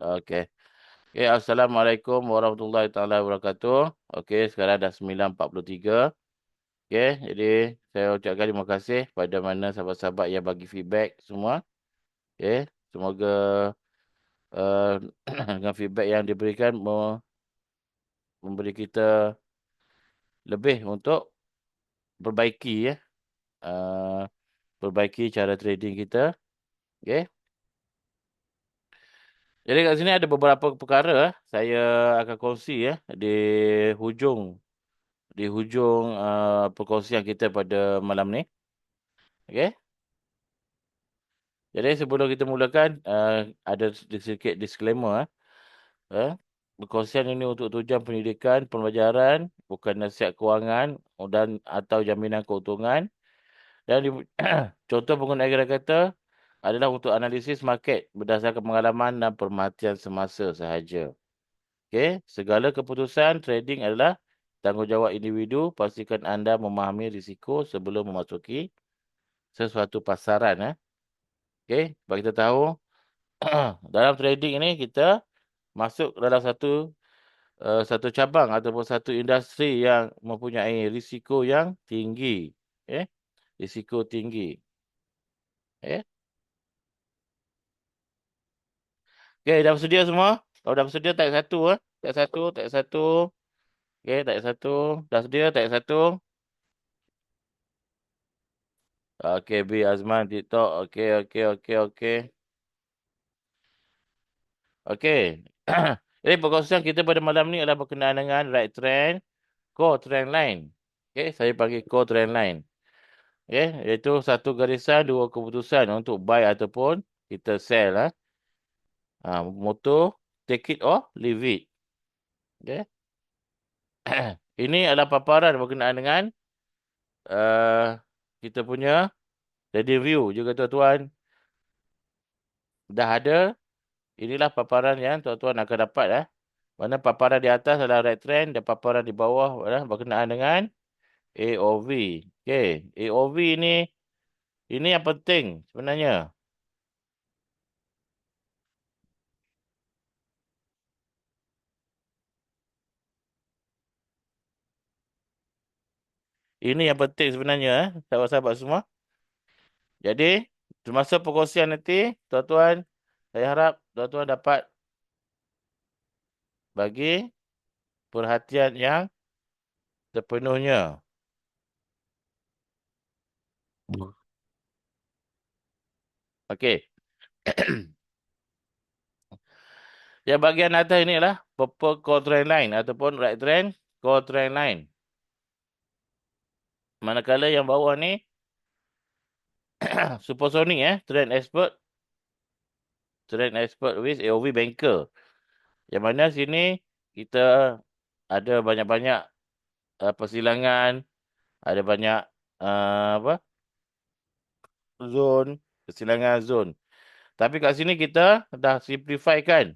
Okey. Okey, Assalamualaikum warahmatullahi taala wabarakatuh. Okey, sekarang dah 9:43. Okey, jadi saya ucapkan terima kasih pada mana sahabat-sahabat yang bagi feedback semua. Okey, semoga uh, dengan feedback yang diberikan memberi kita lebih untuk perbaiki ya. Uh, Perbaiki cara trading kita. Okey. Jadi kat sini ada beberapa perkara saya akan kongsi ya hujung perkongsian kita pada malam ni. Okey. Jadi sebelum kita mulakan ada sedikit disclaimer perkongsian ini untuk tujuan pendidikan, pembelajaran, bukan nasihat kewangan dan atau jaminan keuntungan. Dan contoh penggunaan kata-kata adalah untuk analisis market berdasarkan pengalaman dan perhatian semasa sahaja. Okey, segala keputusan trading adalah tanggungjawab individu. Pastikan anda memahami risiko sebelum memasuki sesuatu pasaran. Okey, bagi kita tahu dalam trading ini kita masuk dalam satu cabang ataupun satu industri yang mempunyai risiko yang tinggi. Okey, risiko tinggi. Okey. Okey, dah bersedia semua? Kalau dah bersedia tag satu Tag satu, tag satu. Okey, tag satu. Dah sedia tag satu. Okey, B Azman TikTok. Okey, okey, okey, okey. Okey. Jadi perkongsian kita pada malam ni adalah berkenaan dengan right trend, core trend line. Okey, saya panggil core trend line. Okey, iaitu satu garisan, dua keputusan untuk buy ataupun kita sell. Motto, take it or leave it. Okey. Ini adalah paparan berkenaan dengan uh, kita punya trading view juga tuan-tuan. Dah ada. Inilah paparan yang tuan-tuan akan dapat. Mana paparan di atas adalah right trend dan paparan di bawah adalah berkenaan dengan AOV. Okey, AOV ini yang penting sebenarnya. Ini yang penting sebenarnya, sahabat-sahabat semua. Jadi, semasa perkongsian nanti, tuan-tuan, saya harap tuan-tuan dapat bagi perhatian yang sepenuhnya. Okey. Yang bahagian atas ini adalah purple core trend line ataupun right trend core trend line. Manakala yang bawah ni supersonic trend expert with AOV banker. Yang mana sini kita ada banyak-banyak persilangan, ada banyak apa? Zone, persilangan zone. Tapi kat sini kita dah simplify kan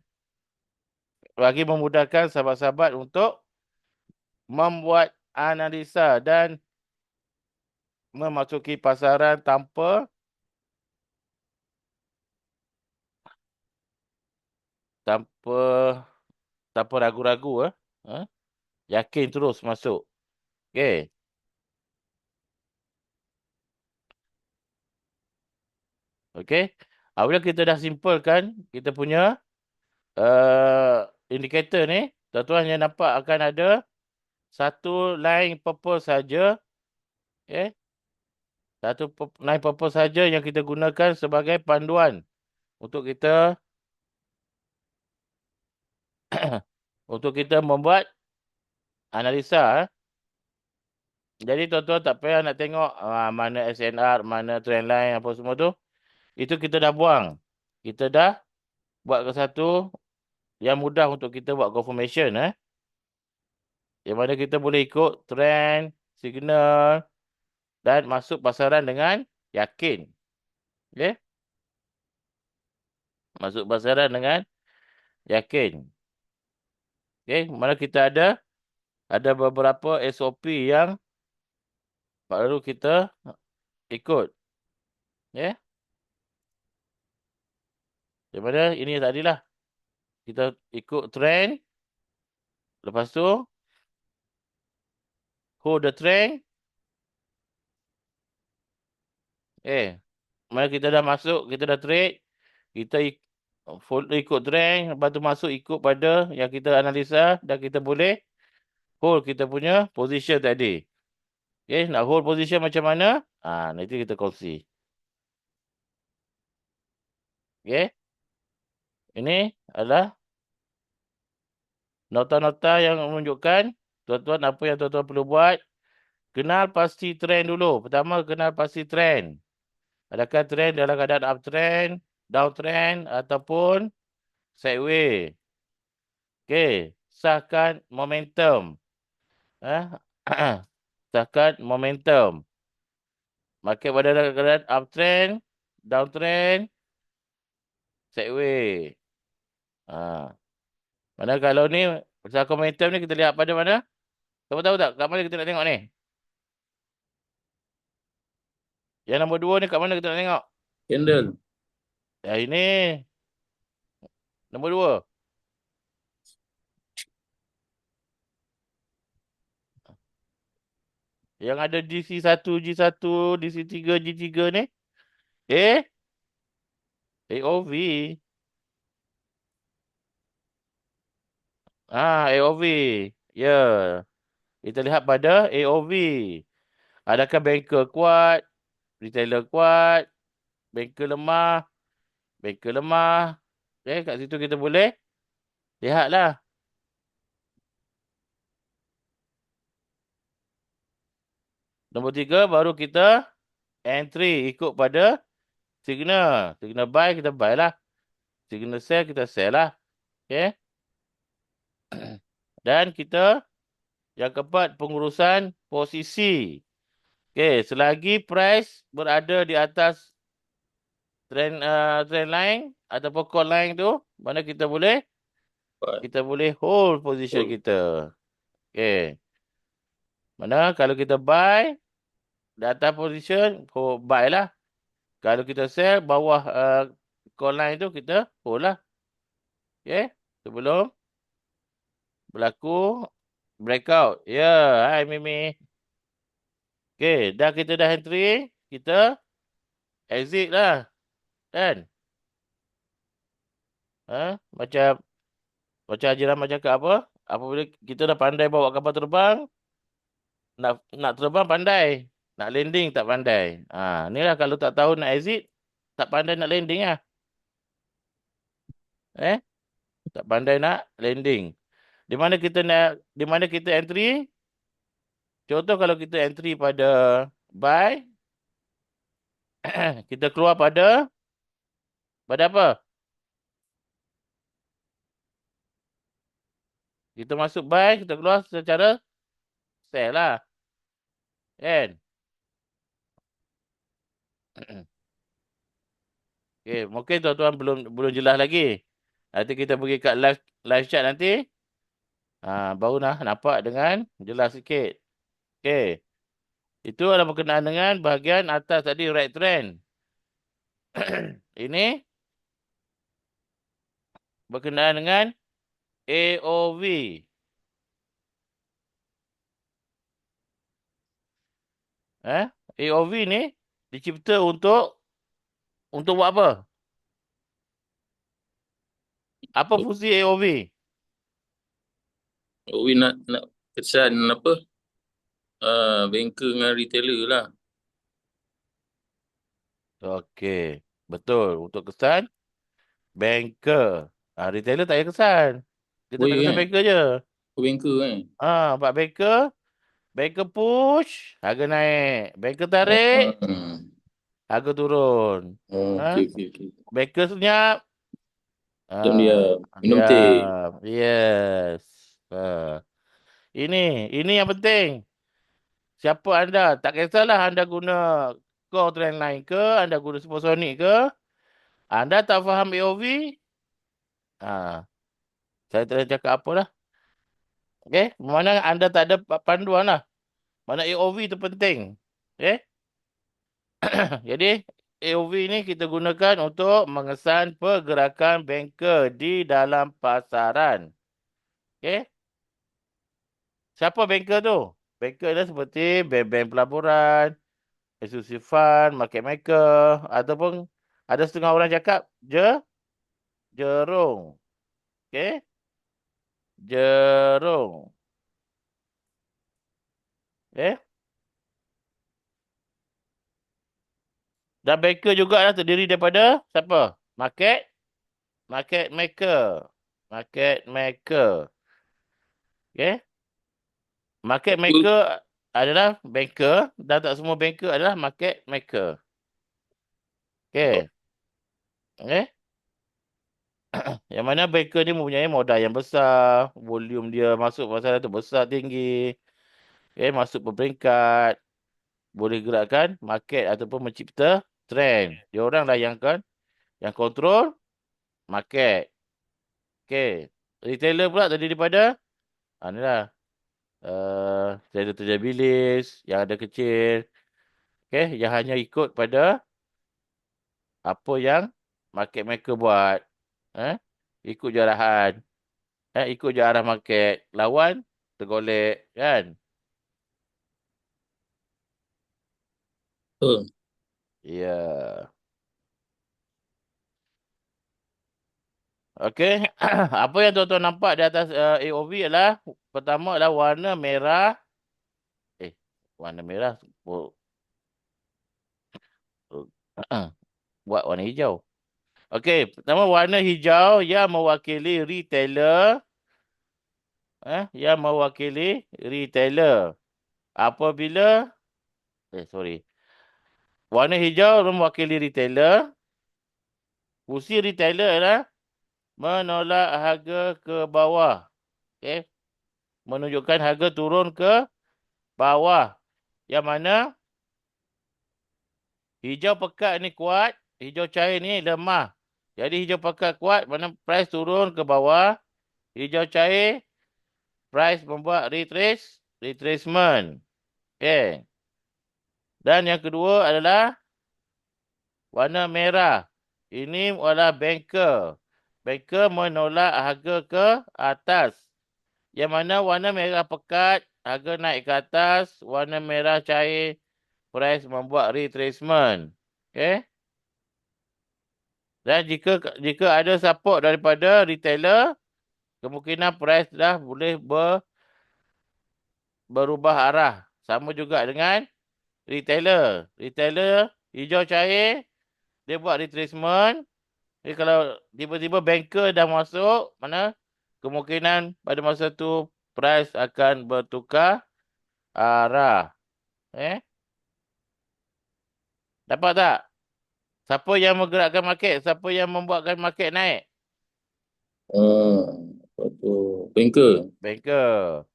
bagi memudahkan sahabat-sahabat untuk membuat analisa dan memasuki pasaran tanpa tanpa ragu-ragu eh. Yakin terus masuk. Okey. Okey. Apabila kita dah simpulkan kita punya indikator ni, tuan-tuan yang nampak akan ada satu line purple saja. Okey. Satu line purple saja yang kita gunakan sebagai panduan untuk kita untuk kita membuat analisa. Jadi tuan-tuan tak payah nak tengok mana SNR, mana trendline apa semua tu. Itu kita dah buang. Kita dah buat ke satu yang mudah untuk kita buat confirmation. Yang mana kita boleh ikut trend, signal dan masuk pasaran dengan yakin. Okay? Masuk pasaran dengan yakin. Okay? Mana kita ada beberapa SOP yang perlu kita ikut. Okay? Yang mana ini tadilah. Kita ikut trend. Lepas tu, hold the trend. Mana kita dah masuk, kita dah trade. Kita ikut trend. Lepas tu masuk ikut pada yang kita analisa. Dan kita boleh hold kita punya position tadi. Nak hold position macam mana? Nanti kita kongsi. Ini adalah nota-nota yang menunjukkan tuan-tuan apa yang tuan-tuan perlu buat. Kenal pasti trend dulu. Pertama, kenal pasti trend. Adakah trend dalam keadaan uptrend, downtrend ataupun sideway. Sahkan momentum. Eh? Sahkan momentum. Market pada dalam keadaan uptrend, downtrend, sideway. Mana kalau ni, sahkan momentum ni kita lihat pada mana? Kamu tahu tak? Kat mana kita nak tengok ni? Yang nombor 2 ni kat mana kita nak tengok? Candle. Ini. Nombor 2. Yang ada DC1, G1, DC3, G3 ni. AOV. AOV. Ya. Kita lihat pada AOV. Adakah banker kuat? Retailer kuat? Banker lemah? Banker lemah? Kat situ kita boleh lihatlah. Nombor 3 baru kita entry ikut pada signal. Signal buy kita buy lah. Signal sell kita sell lah. Dan kita yang keempat pengurusan posisi. Selagi price berada di atas trend line ataupun call line tu, mana kita boleh hold position kita. Mana kalau kita buy data position, buy lah. Kalau kita sell bawah call line tu, kita hold lah. Sebelum berlaku breakout. Hai Mimi. Dah kita dah entry, kita exit lah. Kan? Macam Haji Rahmat cakap apa? Apabila kita dah pandai bawa kapal terbang, nak terbang pandai. Nak landing tak pandai. Ni lah kalau tak tahu nak exit, tak pandai nak landing lah. Tak pandai nak landing. Di mana kita entry? Contoh kalau kita entry pada buy, kita keluar pada apa? Kita masuk buy, kita keluar secara sell lah. Kan? Mungkin tuan-tuan belum jelas lagi. Nanti kita pergi kat live chat nanti. Baru nampak dengan jelas sikit. Itu adalah berkenaan dengan bahagian atas tadi, right trend. Ini berkenaan dengan AOV. AOV ni dicipta untuk buat apa? Apa fungsi AOV? Nak kesan apa? Banker dengan retailer lah. Okey, betul. Untuk kesan banker. Retailer tak payah kesan. Kita nak kesan banker je. Banker kan? Pak banker push, harga naik. Banker tarik, harga turun. Okey. Banker senyap. Dia minum teh. Yes. Ini yang penting. Siapa anda? Tak kisahlah anda guna core trendline ke, anda guna supersonic ke. Anda tak faham AOV? Saya tak cakap apa lah. Mana anda tak ada panduan lah. Mana AOV tu penting. Jadi, AOV ni kita gunakan untuk mengesan pergerakan banker di dalam pasaran. Okey? Siapa banker tu? Banker adalah seperti bank-bank pelaburan, institusi fund, market maker, ataupun ada setengah orang cakap jerung. Okey? Jerung. Okey? Dan banker juga adalah terdiri daripada siapa? Market maker. Market maker. Okey? Market Betul. maker adalah banker dan tak semua banker adalah market maker. Okey. Okey? Yang mana banker ni mempunyai modal yang besar, volume dia masuk pasaran tu besar tinggi. Okey, masuk peringkat, boleh gerakkan market ataupun mencipta trend. Dia orang lah yang kontrol market. Okey. Retailer pula terdiri daripada inilah trader-trader bilis yang ada kecil. Okey, yang hanya ikut pada apa yang market maker buat. Eh? Ikut je arahan. Ikut je arah market. Lawan, tergolek. Kan? Betul. Ya. Okey. Apa yang tuan-tuan nampak di atas AOV adalah pertama adalah warna merah. Warna merah. Oh, oh, buat warna hijau. Okey, pertama warna hijau yang mewakili retailer. Yang mewakili retailer. Apabila sorry. Warna hijau mewakili retailer. Fungsi retailer adalah menolak harga ke bawah. Okey. Menunjukkan harga turun ke bawah. Yang mana hijau pekat ni kuat, hijau cair ni lemah. Jadi hijau pekat kuat, mana price turun ke bawah. Hijau cair, price membuat retracement. Okey. Dan yang kedua adalah warna merah. Ini adalah banker. Banker menolak harga ke atas. Yang mana warna merah pekat, harga naik ke atas. Warna merah cair, price membuat retracement. Okey. Dan jika ada support daripada retailer, kemungkinan price dah boleh berubah arah. Sama juga dengan retailer. Retailer hijau cair, dia buat retracement. Jadi kalau tiba-tiba banker dah masuk, mana kemungkinan pada masa tu price akan bertukar arah. Dapat tak? Siapa yang menggerakkan market? Siapa yang membuatkan market naik? Apa tu? Banker. Banker.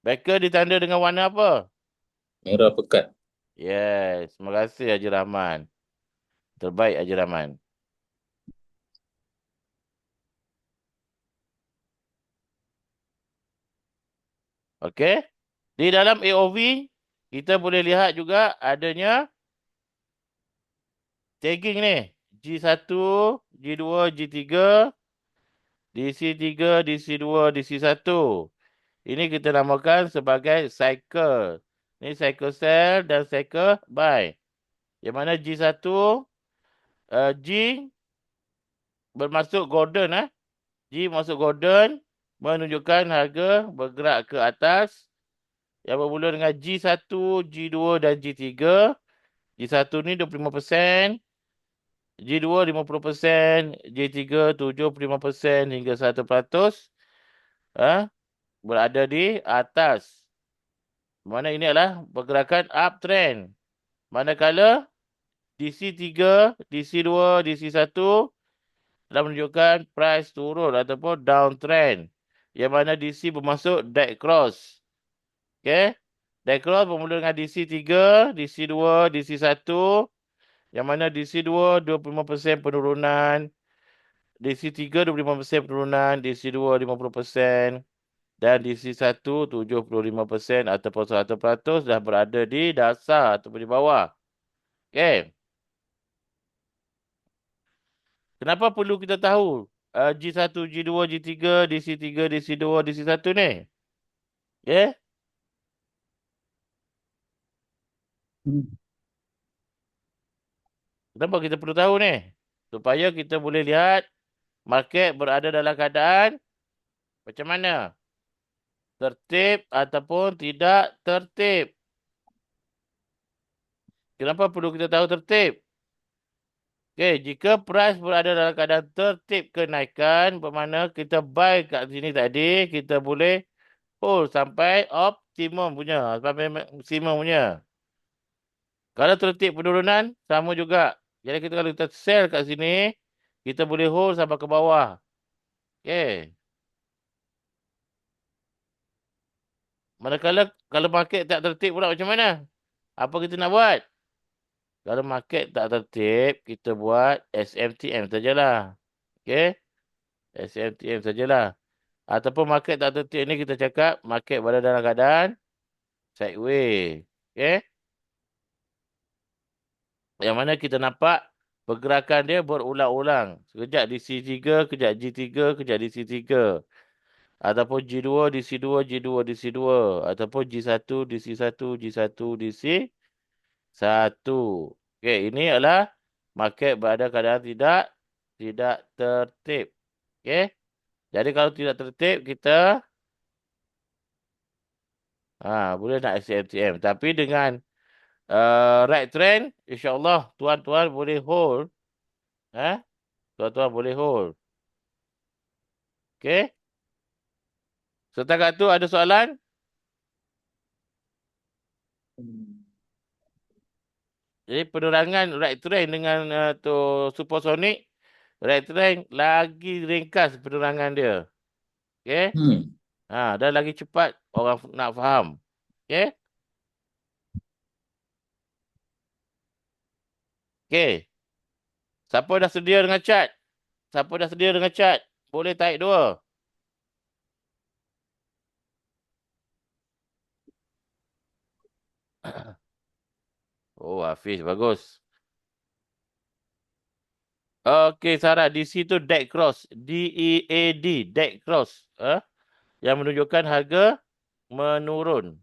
Banker ditanda dengan warna apa? Merah pekat. Yes. Terima kasih Haji Rahman. Terbaik Haji Rahman. Okey. Di dalam AOV, kita boleh lihat juga adanya tagging ni. G1, G2, G3, DC3, DC2, DC1. Ini kita namakan sebagai cycle. Ini cycle sell dan cycle buy. Yang mana G1, G bermasuk golden. G masuk golden, menunjukkan harga bergerak ke atas. Yang bermula dengan G1, G2 dan G3. G1 ni 25%, G2 50%, G3 75% hingga 100%. Berada di atas. Mana ini adalah pergerakan uptrend. Manakala DC3, DC2, DC1 telah menunjukkan price turun ataupun downtrend. Yang mana DC bermasuk dead cross. Okey. Dead cross bermula dengan DC3, DC2, DC1. Yang mana DC2 25% penurunan. DC3 25% penurunan. DC2 50%. Dan DC1 75% ataupun 100% dah berada di dasar ataupun di bawah. Okey. Kenapa perlu kita tahu G1, G2, G3, DC3, DC2, DC1 ni? Ya? Hmm. Kenapa kita perlu tahu ni? Supaya kita boleh lihat market berada dalam keadaan macam mana? Tertib ataupun tidak tertib. Kenapa perlu kita tahu tertib? Okey, jika price berada dalam keadaan tertib kenaikan, bermakna kita buy kat sini tadi, kita boleh hold sampai optimum punya, sampai maksimum punya. Kalau tertib penurunan, sama juga. Jadi kita kalau kita sell kat sini, kita boleh hold sampai ke bawah. Okey. Manakala kalau market tak tertib pula macam mana? Apa kita nak buat? Kalau market tak tertib, kita buat SMTM sajalah. Okey? SMTM sajalah. Ataupun market tak tertib ni kita cakap market berada dalam keadaan sideways. Okey? Yang mana kita nampak pergerakan dia berulang-ulang. Sekejap DC3, kejap G3, kejap DC3. Ataupun G2, DC2, G2, DC2. Ataupun G1, DC1, G1, DC1. Okey, ini adalah market berada keadaan tidak tertib. Okey? Jadi kalau tidak tertib kita boleh nak SMTM. Tapi dengan right trend, insya-Allah tuan-tuan boleh hold. Eh? Tuan-tuan boleh hold. Okey? Setakat tu ada soalan? Hmm. Jadi penerangan right trend dengan tu supersonic, right trend lagi ringkas penerangan dia. Okey? Hmm. Dan lagi cepat orang nak faham. Okey? Okey. Siapa dah sedia dengan chat? Siapa dah sedia dengan chat? Boleh taik dua. Oh, Hafiz, bagus. Okey, Sarah, di situ dead cross. DEAD, dead cross. Yang menunjukkan harga menurun.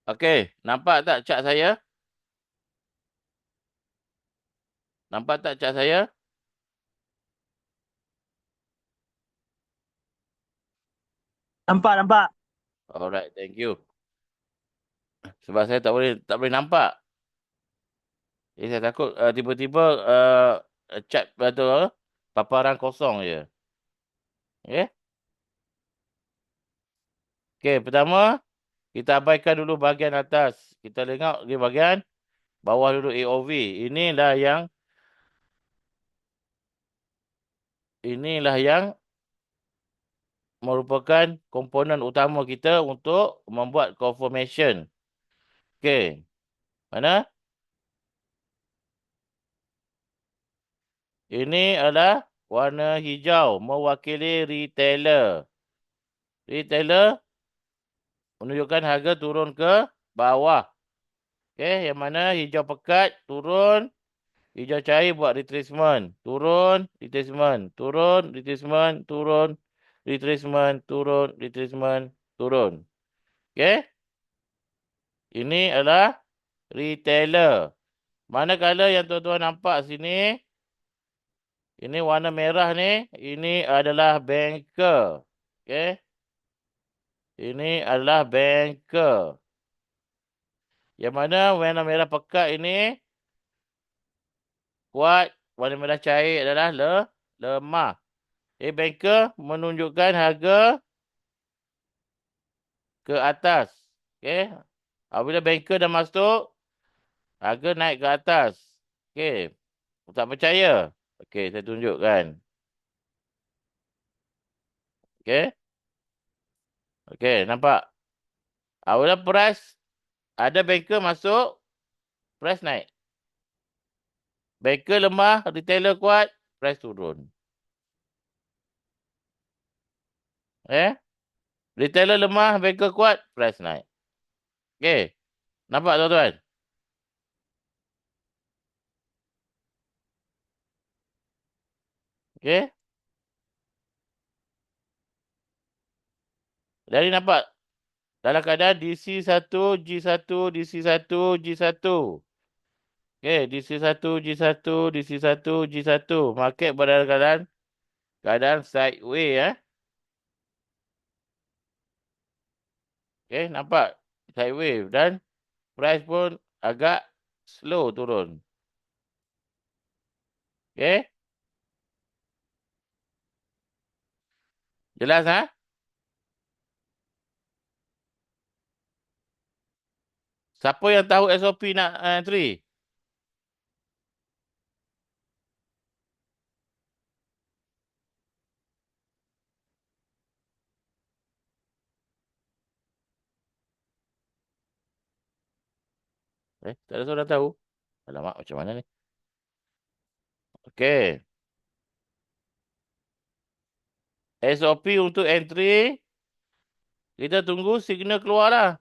Okey, nampak tak chat saya? Nampak tak chat saya? Nampak, nampak. Alright, thank you. Sebab saya tak boleh nampak. Jadi saya takut tiba-tiba chat atau paparan kosong je. Okey? Okey, pertama kita abaikan dulu bahagian atas. Kita tengok di bahagian bawah dulu AOV. Inilah yang merupakan komponen utama kita untuk membuat confirmation. Okey. Mana? Ini adalah warna hijau mewakili retailer. Retailer menunjukkan harga turun ke bawah. Okey, yang mana hijau pekat turun, hijau cair buat retracement. Turun, retracement, turun, retracement, turun, retracement, turun, retracement, turun. Okey? Ini adalah retailer. Manakala yang tuan-tuan nampak sini, ini warna merah ni, ini adalah banker. Okey? Ini adalah banker. Yang mana warna merah pekat ini kuat, warna merah cair adalah lemah. Banker menunjukkan harga ke atas. Okey. Apabila banker dah masuk, harga naik ke atas. Okey. Tak percaya? Okey, saya tunjukkan. Okey. Okey, nampak? Apabila price, ada banker masuk, price naik. Banker lemah, retailer kuat, price turun. Retailer lemah, banker kuat, price naik. Okey. Nampak tuan-tuan? Okey. Jadi nampak dalam keadaan DC1, G1, DC1, G1. Okey, DC1, G1, DC1, G1. Market berada dalam keadaan sideway. Okey, nampak sideway dan price pun agak slow turun. Okey? Jelas Siapa yang tahu SOP nak entry? Tak ada seorang tahu. Alamak, macam mana ni? Okey. SOP untuk entry, kita tunggu signal keluar lah.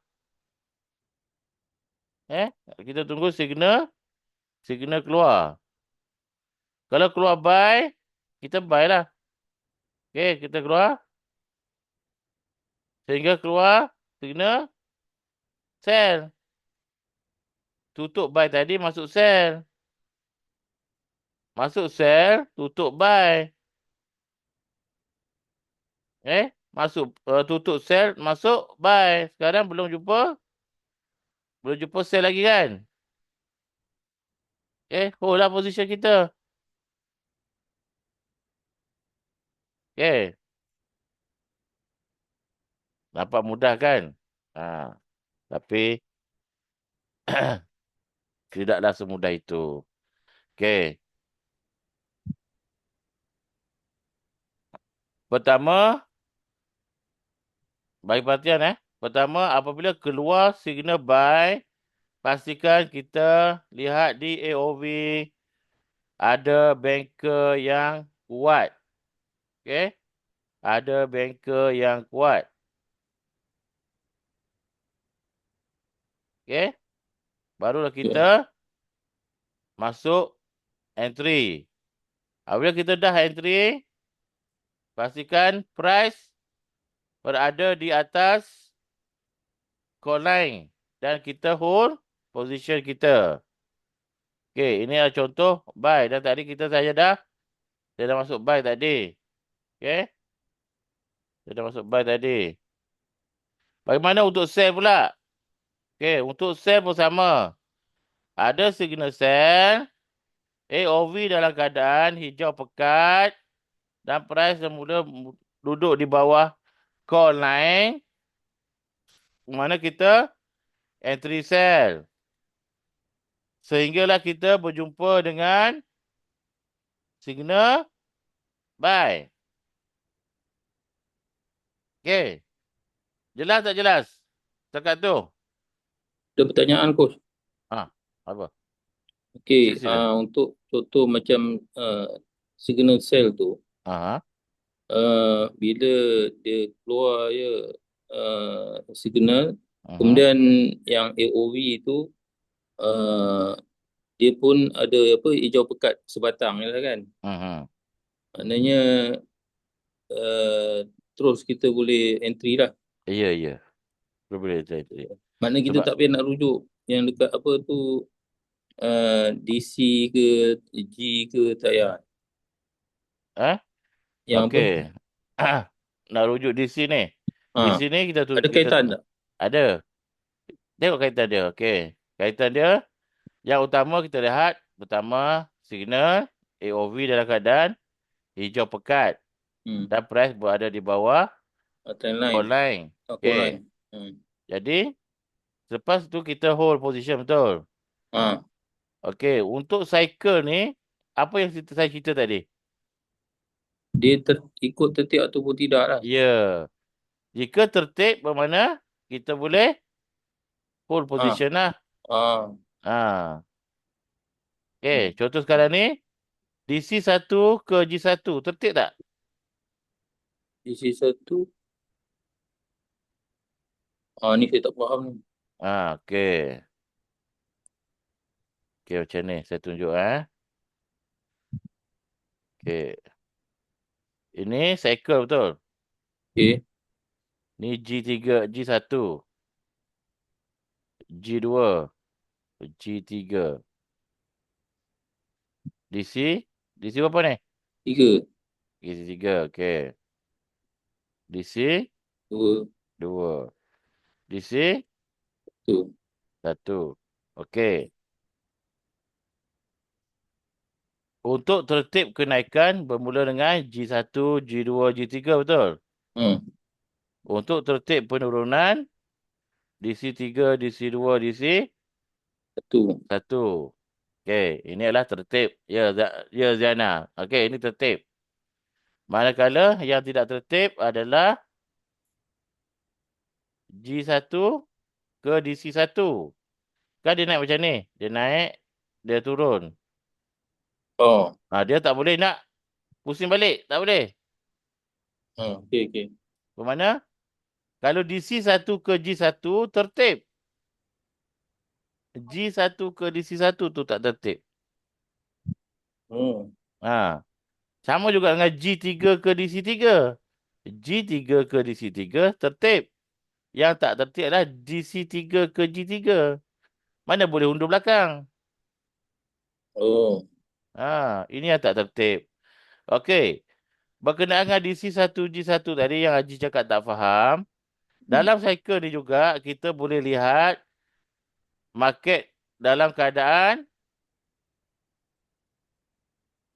Kita tunggu signal keluar. Kalau keluar buy, kita buy lah. Okey, kita keluar. Sehingga keluar signal sell. Tutup buy tadi masuk sell. Masuk sell, tutup buy. Tutup sell, masuk buy. Sekarang belum jumpa sell lagi kan? Hold lah position kita. Nampak mudah kan? Tapi tidaklah semudah itu. Pertama, bagi perhatian Pertama, apabila keluar signal buy, pastikan kita lihat di AOV ada banker yang kuat. Ada banker yang kuat. Barulah kita masuk entry. Apabila kita dah entry, pastikan price berada di atas call line dan kita hold position kita. Ini adalah contoh buy. Dan tadi saya dah masuk buy tadi. Saya dah masuk buy tadi. Bagaimana untuk sell pula? Untuk sell pun sama. Ada signal sell. AOV dalam keadaan hijau pekat. Dan price semula duduk di bawah call line. Mana kita entry sell. Sehinggalah kita berjumpa dengan signal buy. Jelas tak jelas? Setakat tu. Ada pertanyaan, Coach. Apa? Okey, Sila. untuk contoh macam signal cell tu, bila dia keluar signal, kemudian yang AOV tu dia pun ada hijau pekat sebatang kan. Maknanya terus kita boleh entry lah. Ya. Boleh entry. Maknanya kita tak payah nak rujuk yang dekat DC ke G ke tak payah. Yang Okey. Nak rujuk di sini. Di sini kita ada kaitan tak? Ada. Tengok kaitan dia. Kaitan dia. Yang utama kita lihat. Pertama, signal AOV dalam keadaan hijau pekat. Dan price berada di bawah Trend call line. line. Call Okey. line. Jadi, selepas tu kita hold position, betul? Ha. Okey, untuk cycle ni, apa yang saya cerita tadi? Dia ikut tertib ataupun tidak lah. Ya. Jika tertib, bermakna kita boleh hold position lah. Ha. Ha. Okey, contoh sekarang ni, DC1 ke G1, tertib tak? Isi satu. Ni saya tak faham ni. Okey. Okey, macam ni. Saya tunjuk. Okey. Ini cycle, betul? Okey. Ni G3, G1, G2, G3. DC berapa ni? 3, DC3, okey. DC 2, 2. DC 1. 1. Okey. Untuk tertib kenaikan bermula dengan G1, G2, G3, betul? Untuk tertib penurunan DC3, DC2, DC 1. 1. Okey, ini adalah tertib. Ya, ya Ziana. Okey, ini tertib. Manakala yang tidak tertib adalah G1 ke DC1. Kan dia naik macam ni. Dia naik, dia turun. Dia tak boleh nak pusing balik. Tak boleh. Okey. Bermakna, kalau DC1 ke G1 tertib. G1 ke DC1 tu tak tertib. Ha. Sama juga dengan G3 ke DC3. G3 ke DC3 tertib. Yang tak tertib adalah DC3 ke G3. Mana boleh undur belakang. Ini yang tak tertib. Okey. Berkenaan dengan DC1, G1 tadi yang Haji cakap tak faham. Dalam cycle ni juga, kita boleh lihat market dalam keadaan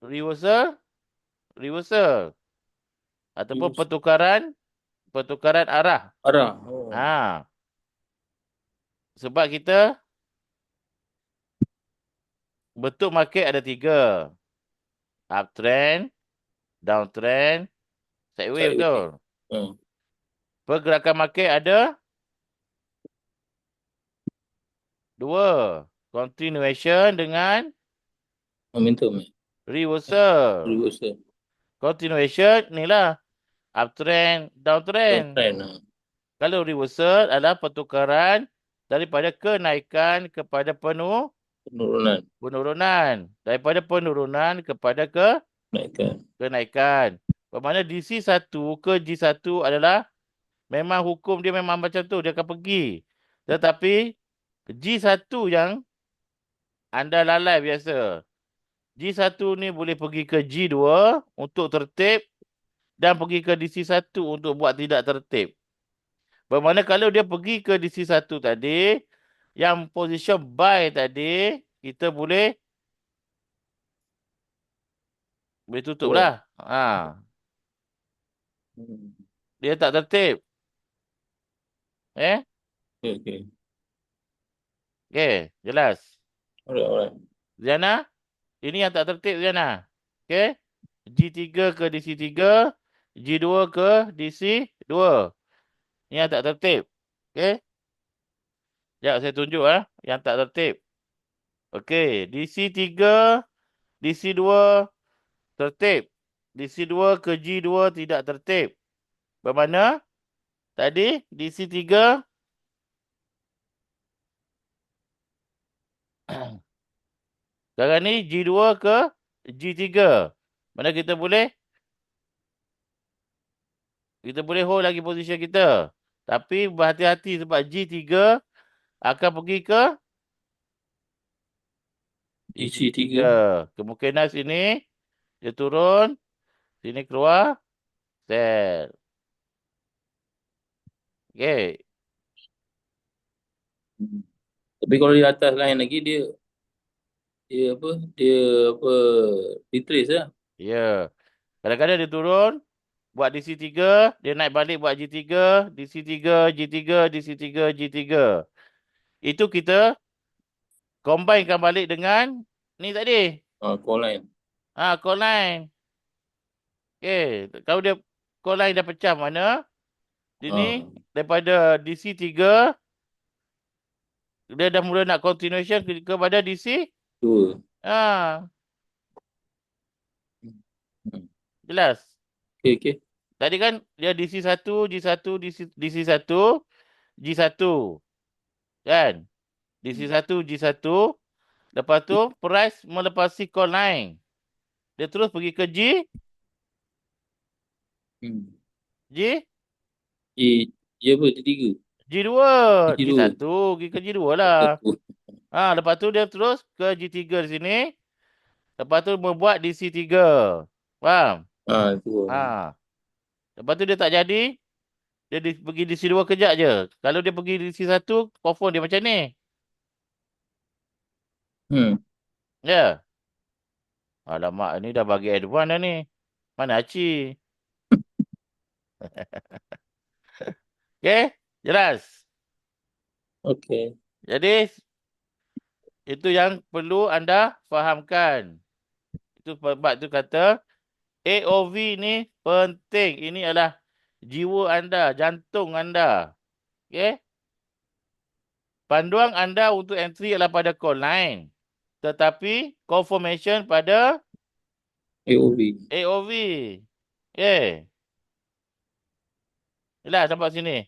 reversal ataupun pertukaran arah. Sebab kita bentuk market ada 3. Uptrend, downtrend, sideways, betul? Pergerakan market ada 2. Continuation dengan Momentum. reversal. Continuation ni lah uptrend, downtrend. Kalau reversal adalah pertukaran daripada kenaikan kepada penurunan. Daripada penurunan kepada kenaikan. Bermakna DC1 ke G1 adalah memang hukum dia memang macam tu. Dia akan pergi. Tetapi G1 yang anda lalai biasa. G1 ni boleh pergi ke G2 untuk tertib dan pergi ke DC1 untuk buat tidak tertib. Bermakna kalau dia pergi ke DC1 tadi, yang position buy tadi, kita boleh tutup lah. Dia tak tertib. Okey. Okey, jelas. Alright. Ziana, ini yang tak tertib Ziana. Okey. G3 ke DC3, G2 ke DC2. Ini yang tak tertib. Okey. Sekejap saya tunjuk yang tak tertib. Okey, DC3, DC2 tertib. DC2 ke G2 tidak tertib. Bermakna tadi DC3 sekarang ni G2 ke G3. Mana kita boleh hold lagi position kita. Tapi berhati-hati sebab G3 akan pergi ke DC3. Kemungkinan sini dia turun, sini keluar, sell. Okey. Tapi kalau di atas lain lagi dia retrace lah. Ya. Kadang-kadang dia turun, buat DC3, dia naik balik buat G3, DC3, G3, DC3, G3. Itu kita combinekan balik dengan ni tadi. Call line. Call line. Okay. Kalau dia call line dah pecah mana? Ini daripada DC3 dia dah mula nak continuation kepada DC. Dua. Ha, Hmm. jelas. Okay. Tadi kan dia DC1, G1, DC1, G1. Kan? DC1, G1. Lepas tu price melepasi call line. Dia terus pergi ke G. G. G apa? G3. G2. G2. G1 pergi ke G2 lah. Lepas tu dia terus ke G3 di sini. Lepas tu membuat DC3. Faham? Tu. Lepas tu dia tak jadi. Dia pergi DC2 kejap je. Kalau dia pergi DC1, confirm dia macam ni. Ya. Alamak, ni dah bagi advance dah ni. Mana Aci? Okay? Jelas? Okay. Jadi, itu yang perlu anda fahamkan. Itu sebab tu kata, AOV ni penting. Ini adalah jiwa anda, jantung anda. Okay? Panduan anda untuk entry adalah pada call line. Tetapi, confirmation pada AOV. AOV. Okay? Jelas sampai sini.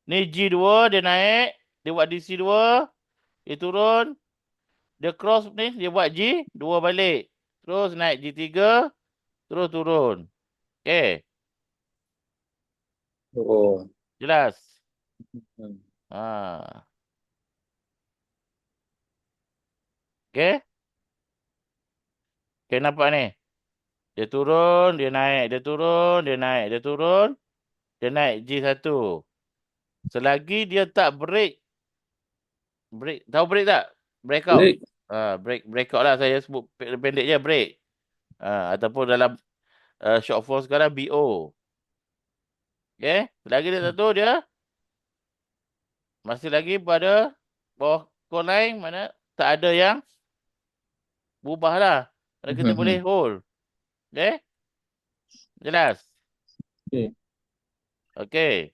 Ni G2, dia naik. Dia buat DC2. Dia turun. Dia cross ni, dia buat G2 balik. Terus naik G3. Terus turun. Okay. Jelas? Okay. Okay, nampak ni. Dia turun, dia naik. Dia turun, dia naik. Dia turun. Dia naik G1. Selagi dia tak break. Tahu break tak? Breakout. Breakout lah, saya sebut pendek je, break. Ataupun dalam short form sekarang BO. Okay. Selagi dia tak tahu, dia masih lagi pada bawah call line, mana tak ada yang berubah lah. Mana kita boleh hold. Okay. Jelas? Okay.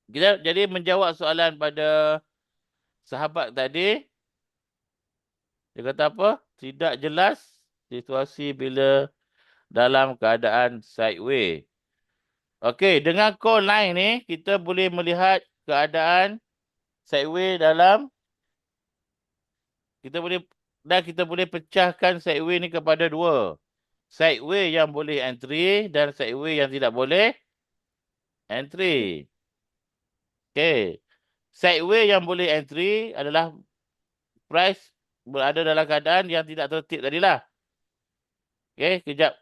Kita jadi menjawab soalan pada sahabat tadi. Dia kata apa? Tidak jelas situasi bila dalam keadaan sideway. Okey, dengan call line ni kita boleh melihat keadaan sideway dalam kita boleh pecahkan sideway ni kepada dua. Sideway yang boleh entry dan sideway yang tidak boleh entry. Okey. Sideway yang boleh entry adalah price berada dalam keadaan yang tidak tertib tadilah. Okey, kejap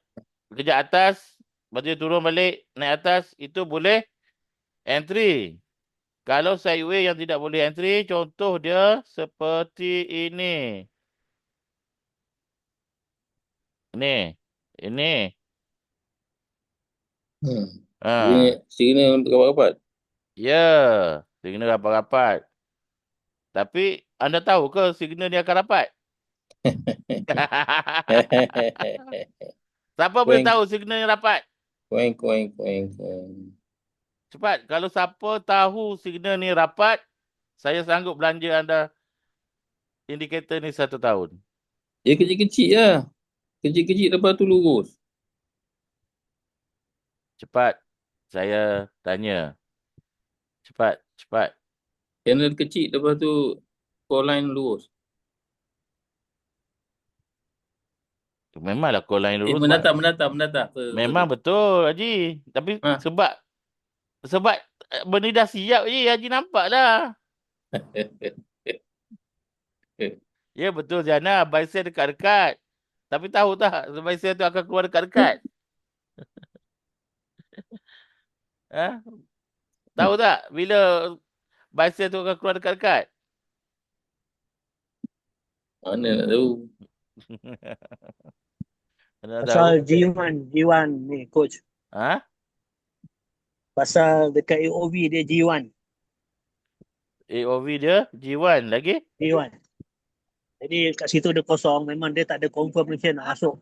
atas, lepas tu dia turun balik, naik atas, itu boleh entry. Kalau sideway yang tidak boleh entry, contoh dia seperti ini. Ini. Signal rapat-rapat. Ya, signal rapat-rapat. Tapi anda tahu ke signal ni akan rapat? Siapa boleh tahu signal ni rapat? Koin. Cepat. Kalau siapa tahu signal ni rapat, saya sanggup belanja anda indikator ni 1 tahun. Dia kecil-kecil lah. Kecil-kecil lepas tu lurus. Cepat. Saya tanya. Cepat. Channel kecil lepas tu call line lurus. Memanglah call line lurus. Menatap. Memang betul, Haji. Tapi sebab benda dah siap je, Haji nampak lah. Ya betul Jana, buy sell dekat-dekat. Tapi tahu tak buy sell tu akan keluar dekat-dekat? Tahu tak bila buy sell tu akan keluar dekat-dekat? Mana nak tahu. Pasal G1 ni coach. Ha? Pasal dekat AOV dia G1. AOV dia G1 lagi? G1. Jadi kat situ dia kosong. Memang dia tak ada confirmation nak masuk.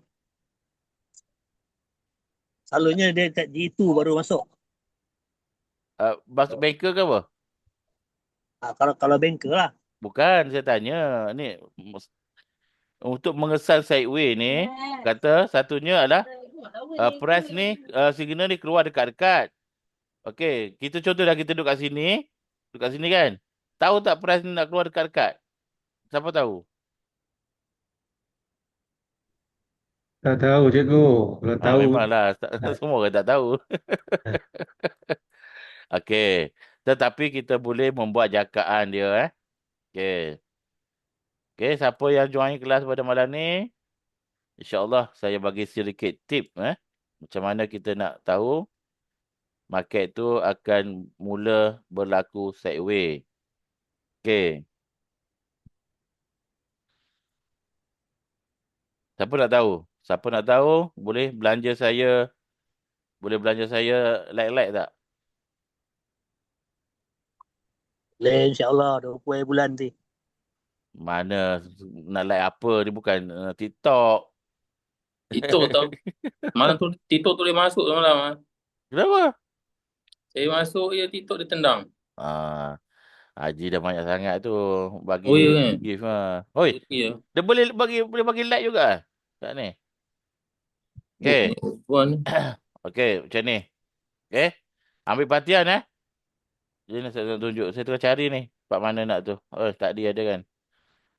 Selalunya dia kat G2 baru masuk. Masuk banker ke apa? Kalau banker lah. Bukan, saya tanya. Ni untuk mengesan sideway ni, kata satunya adalah price ni, signal ni keluar dekat-dekat. Okey, kita contoh dah kita duduk kat sini. Duduk kat sini kan? Tahu tak price ni nak keluar dekat-dekat? Siapa tahu? Tak tahu cikgu. Kalau tahu. Memanglah. Semua orang tak tahu. Okey. Tetapi kita boleh membuat jakaan dia. Okey. Okey, siapa yang join kelas pada malam ni? InsyaAllah saya bagi sedikit tip. Macam mana kita nak tahu market tu akan mula berlaku sideway. Okey. Siapa nak tahu? Siapa nak tahu, boleh belanja saya. Boleh belanja saya like-like tak? Boleh insyaAllah 20 bulan nanti. Mana nak like apa? Ni bukan TikTok. TikTok tau. Malam tu TikTok tu boleh masuk malam. Kenapa? Saya masuk je TikTok dia tendang. Ah, Haji dah banyak sangat tu bagi Oh ya kan? gift Oi, Ya. dia boleh bagi like juga kat ni. Oh, Okey. puan. Okey, macam ni. Okey. Ambil perhatian Jadi saya tunjuk. Saya tengah cari ni. Pak mana nak tu. Oh, tak dia ada kan.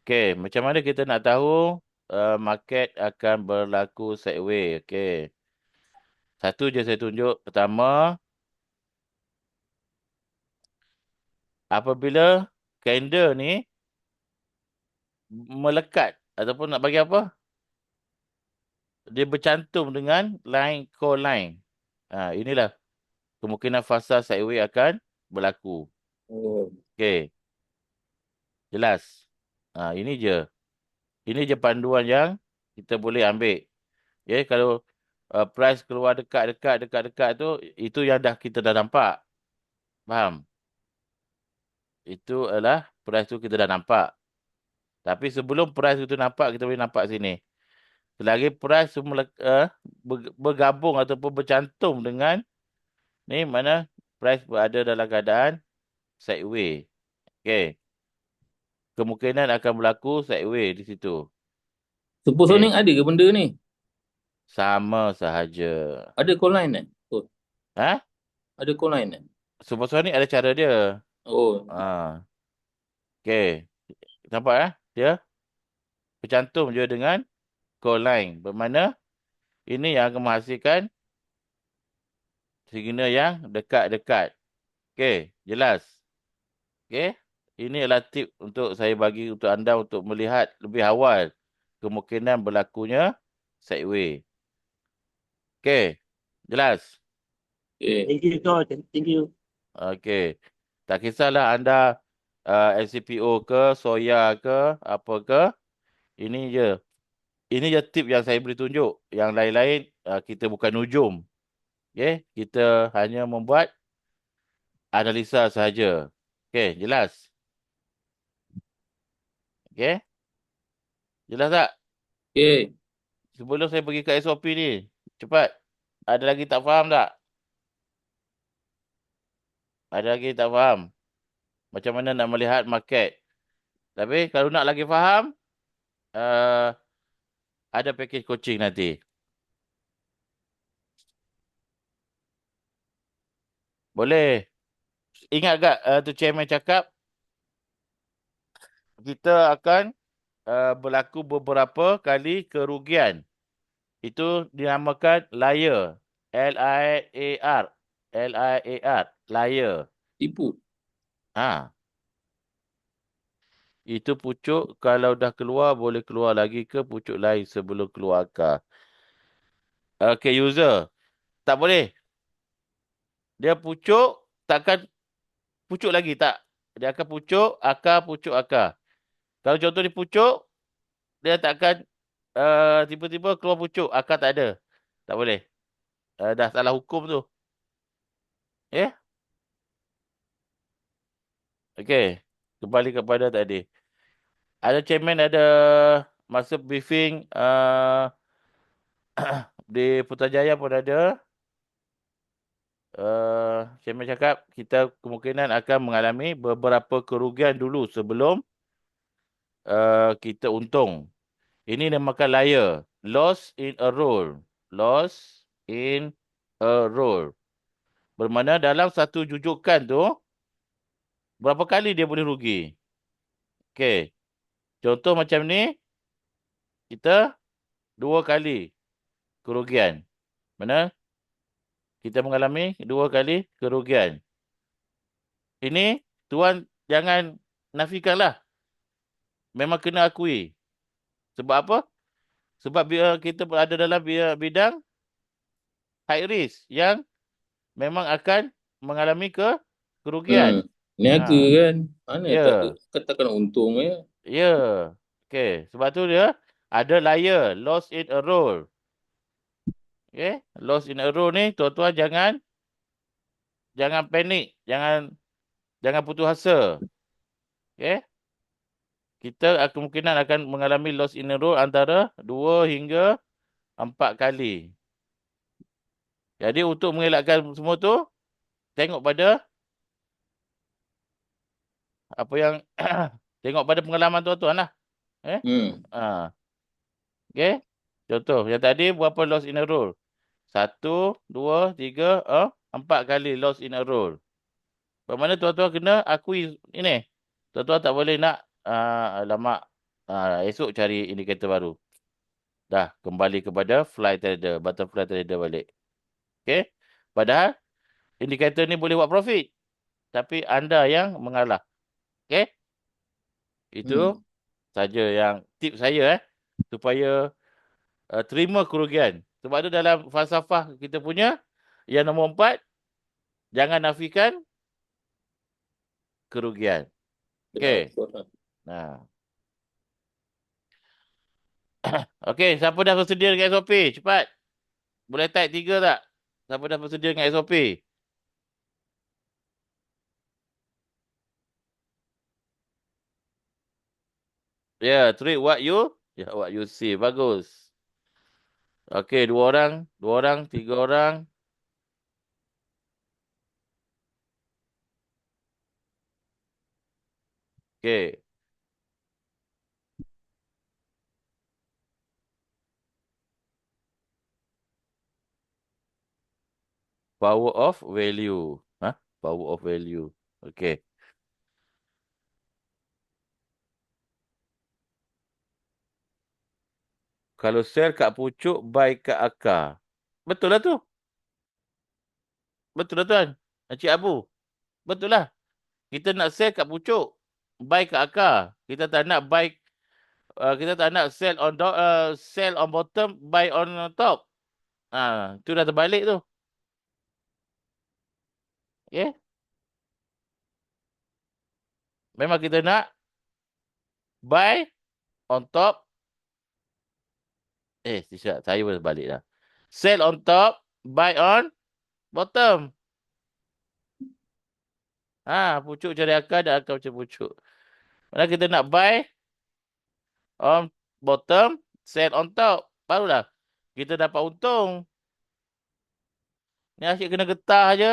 Okey, macam mana kita nak tahu market akan berlaku sideway. Okey. Satu je saya tunjuk. Pertama, apabila candle ni melekat ataupun nak bagi apa? Dia bercantum dengan line core line. Inilah kemungkinan fasa sideway akan berlaku. Oh. Okey. Jelas. Ini je. Ini je panduan yang kita boleh ambil. Okay, kalau price keluar dekat tu, itu yang kita dah nampak. Faham? Itu adalah price tu kita dah nampak. Tapi sebelum price itu nampak, kita boleh nampak sini. Selagi price tu bergabung ataupun bercantum dengan ni mana price berada dalam keadaan sideway. Okey. Kemungkinan akan berlaku sideway di situ. Supersonic Okey. ada ke benda ni? Sama sahaja. Ada call line Oh. Ha? Ada call line Supersonic ada cara dia. Oh. Okey. Nampak dia bercantum je dengan call line. Bermakna ini yang akan menghasilkan signal yang dekat-dekat. Okey, jelas. Okey. Ini adalah tip untuk saya bagi untuk anda untuk melihat lebih awal kemungkinan berlakunya sideway. Okey. Jelas. Okay. Thank you coach. Thank you. Okey. Tak kisahlah anda LCPO ke, Soya ke, apa ke. Ini je. Ini je tip yang saya boleh tunjuk. Yang lain-lain kita bukan nujum. Okey, kita hanya membuat analisa sahaja. Okey, jelas. Okey. Jelas tak? Okay. Sebelum saya pergi ke SOP ni, cepat. Ada lagi tak faham tak? Ada lagi tak faham? Macam mana nak melihat market? Tapi kalau nak lagi faham, ada package coaching nanti. Boleh. Ingat tak tu chairman cakap, kita akan berlaku beberapa kali kerugian. Itu dinamakan liar. L-I-A-R. L-I-A-R. Liar. Tipu. Itu pucuk kalau dah keluar boleh keluar lagi ke pucuk lain sebelum keluar akar. Okay, user. Tak boleh. Dia pucuk, takkan pucuk lagi, tak. Dia akan pucuk akar. Kalau contoh dia pucuk, dia takkan tiba-tiba keluar pucuk, akar tak ada. Tak boleh. dah salah hukum tu. Eh? Okey. Kembali kepada tadi. Ada chairman ada masa briefing di Putrajaya pun ada. Chairman cakap kita kemungkinan akan mengalami beberapa kerugian dulu sebelum kita untung. Ini namakan liar. Loss in a roll. Loss in a roll. Bermakna dalam satu jujukan tu, berapa kali dia boleh rugi? Okey. Contoh macam ni, kita 2 kali kerugian. Mana? Kita mengalami 2 kali kerugian. Ini, tuan jangan nafikanlah. Memang kena akui. Sebab apa? Sebab kita berada dalam bidang high risk yang memang akan mengalami kerugian. Niaga Ha. kan. Mana Ya. katakan untung ya. Ya. Okey. Sebab tu dia ada liar. Loss in a roll. Okey. Loss in a roll ni tuan-tuan jangan panik. Jangan putus asa. Okey. Kita kemungkinan akan mengalami loss in a roll antara 2 hingga 4 kali. Jadi untuk mengelakkan semua tu, tengok pada apa yang tengok pada pengalaman tuan-tuan lah. Ha. Okey. Contoh yang tadi berapa loss in a roll? 1, 2, 3, 4 kali loss in a roll. Bermakna tuan-tuan kena akui ini. Tuan-tuan tak boleh nak alamak esok cari indikator baru. Dah kembali kepada fly trader, butterfly trader balik. Okey. Padahal indikator ni boleh buat profit. Tapi anda yang mengalah. Okey. Itu saja yang tip saya supaya terima kerugian. Sebab tu dalam falsafah kita punya yang nombor 4, jangan nafikan kerugian. Okey. Nah. Okey, siapa dah bersedia dengan SOP? Cepat. Boleh type 3 tak? Siapa dah bersedia dengan SOP? Ya, treat what you see. Bagus. Okey, 2 orang, 3 orang. Okey. Power of value. Power of value. Okey. Kalau sell kat pucuk, buy kat akar. Betul lah tu. Betul lah tuan. Encik Abu. Betul lah. Kita nak sell kat pucuk, buy kat akar. Kita tak nak buy, kita tak nak sell on bottom, buy on top. Tu dah terbalik tu. Okay. Memang kita nak buy on top. Tidak. Saya pun terbalik dah. Sell on top, buy on bottom. Pucuk cari akar dan akar macam pucuk. Mana kita nak buy on bottom, sell on top. Barulah kita dapat untung. Ni asyik kena getah je.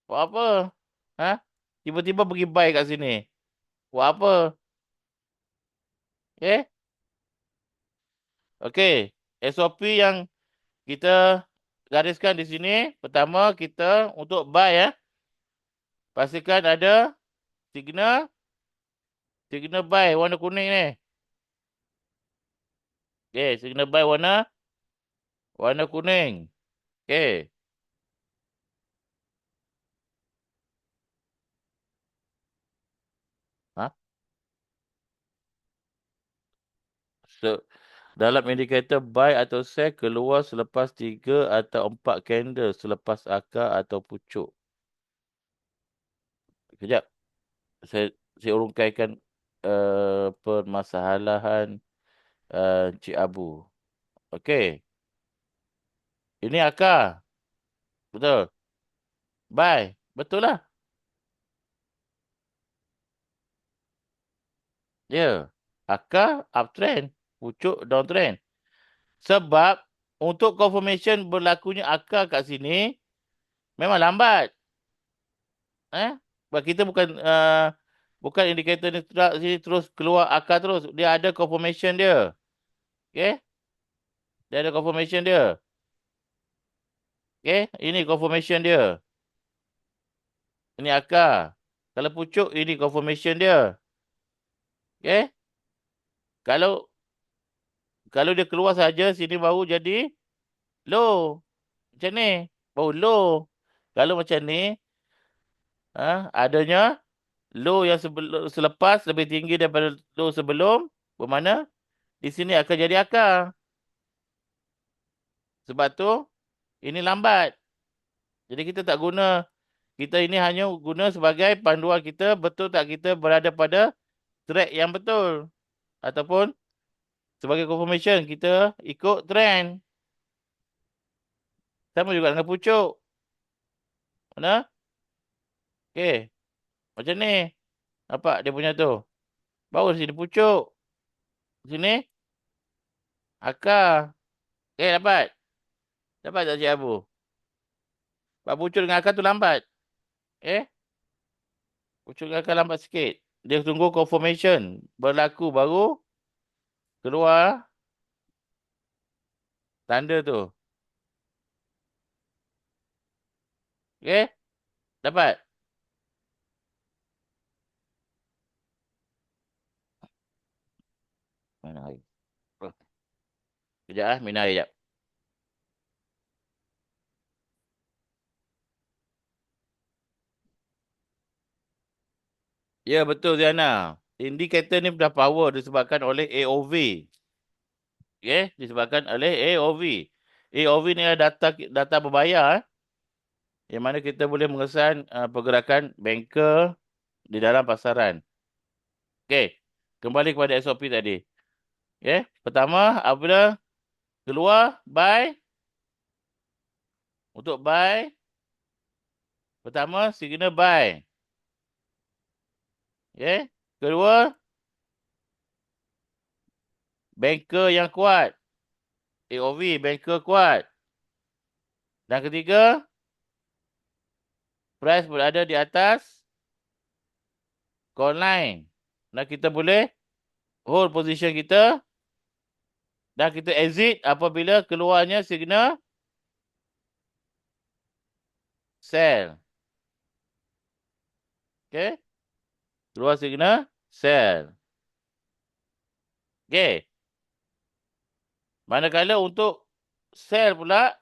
Buat apa? Tiba-tiba pergi buy kat sini. Buat apa? Okay? Okay. SOP yang kita gariskan di sini. Pertama, kita untuk buy pastikan ada signal buy warna kuning ni. Okay, signal buy warna kuning. Okay. So, dalam indikator buy atau sell keluar selepas 3 atau 4 candle selepas akar atau pucuk. Kejap. Saya urungkaikan permasalahan Cik Abu. Okey. Ini akar. Betul. Buy. Betul lah. Ya. Akar uptrend. Pucuk downtrend. Sebab untuk confirmation berlakunya akar kat sini memang lambat. Sebab kita bukan indikator ni sini terus keluar akar terus. Dia ada confirmation dia. Okay? Dia ada confirmation dia. Okay? Ini confirmation dia. Ini akar. Kalau pucuk, ini confirmation dia. Okay? Kalau dia keluar saja, sini baru jadi low. Macam ni. Baru low. Kalau macam ni, adanya low yang selepas lebih tinggi daripada low sebelum, bermakna di sini akan jadi akar. Sebab tu, ini lambat. Jadi kita tak guna. Kita ini hanya guna sebagai panduan kita, betul tak kita berada pada track yang betul. Ataupun sebagai confirmation, kita ikut trend. Sama juga dengan pucuk. Mana? Okey. Macam ni. Nampak dia punya tu. Baru sini pucuk. Sini. Akar. Okey, dapat. Dapat tak Cik Abu? Sebab pucuk dengan akar tu lambat. Pucuk dengan akar lambat sikit. Dia tunggu confirmation. Berlaku baru keluar tanda tu. Okey? Dapat? Mana air? Kejap minum air sekejap. Ya, betul Ziana. Indikator ni dah power disebabkan oleh AOV. Okay? Disebabkan oleh AOV. AOV ni adalah data berbayar. Yang mana kita boleh mengesan pergerakan banker di dalam pasaran. Okay. Kembali kepada SOP tadi. Okay. Pertama, apabila keluar, buy. Untuk buy. Pertama, signal buy. Okay. Kedua, banker yang kuat. AOV, banker kuat. Dan ketiga, price berada di atas call line. Dan kita boleh hold position kita. Dan kita exit apabila keluarnya signal sell. Okay. Keluar signal sell. Okay. Manakala untuk sell pula,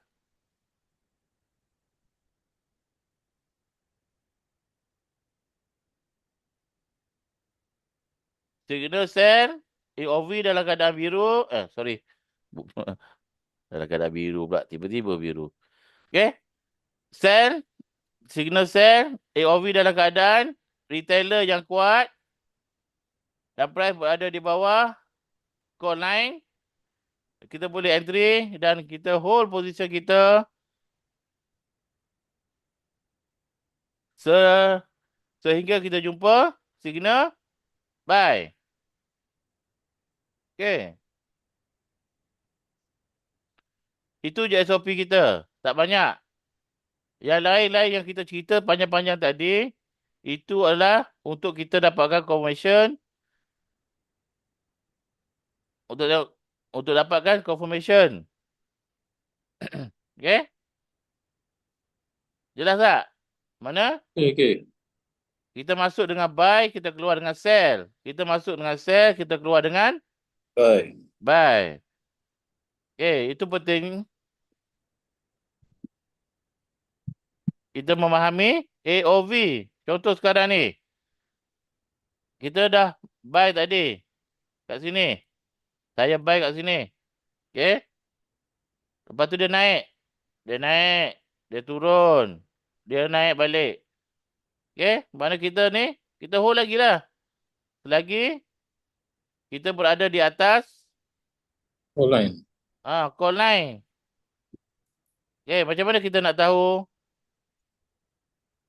signal sell, AOV dalam keadaan biru. Sorry. Dalam keadaan biru pula. Tiba-tiba biru. Okay. Sell. Signal sell. AOV dalam keadaan retailer yang kuat. Dan price berada di bawah call line. Kita boleh entry dan kita hold position kita sehingga kita jumpa signal buy. Okay. Itu je SOP kita. Tak banyak. Yang lain-lain yang kita cerita panjang-panjang tadi, itu adalah untuk kita dapatkan confirmation. Untuk dapatkan confirmation. Okay. Jelas tak? Mana? Okay. Kita masuk dengan buy, kita keluar dengan sell. Kita masuk dengan sell, kita keluar dengan Baik. buy. Okay, itu penting. Kita memahami AOV. Contoh sekarang ni. Kita dah buy tadi. Kat sini. Saya buy kat sini. Okay. Lepas tu dia naik. Dia naik. Dia turun. Dia naik balik. Okay. Mana kita ni? Kita hold lagi lah. Selagi kita berada di atas Online. call line. Okay, macam mana kita nak tahu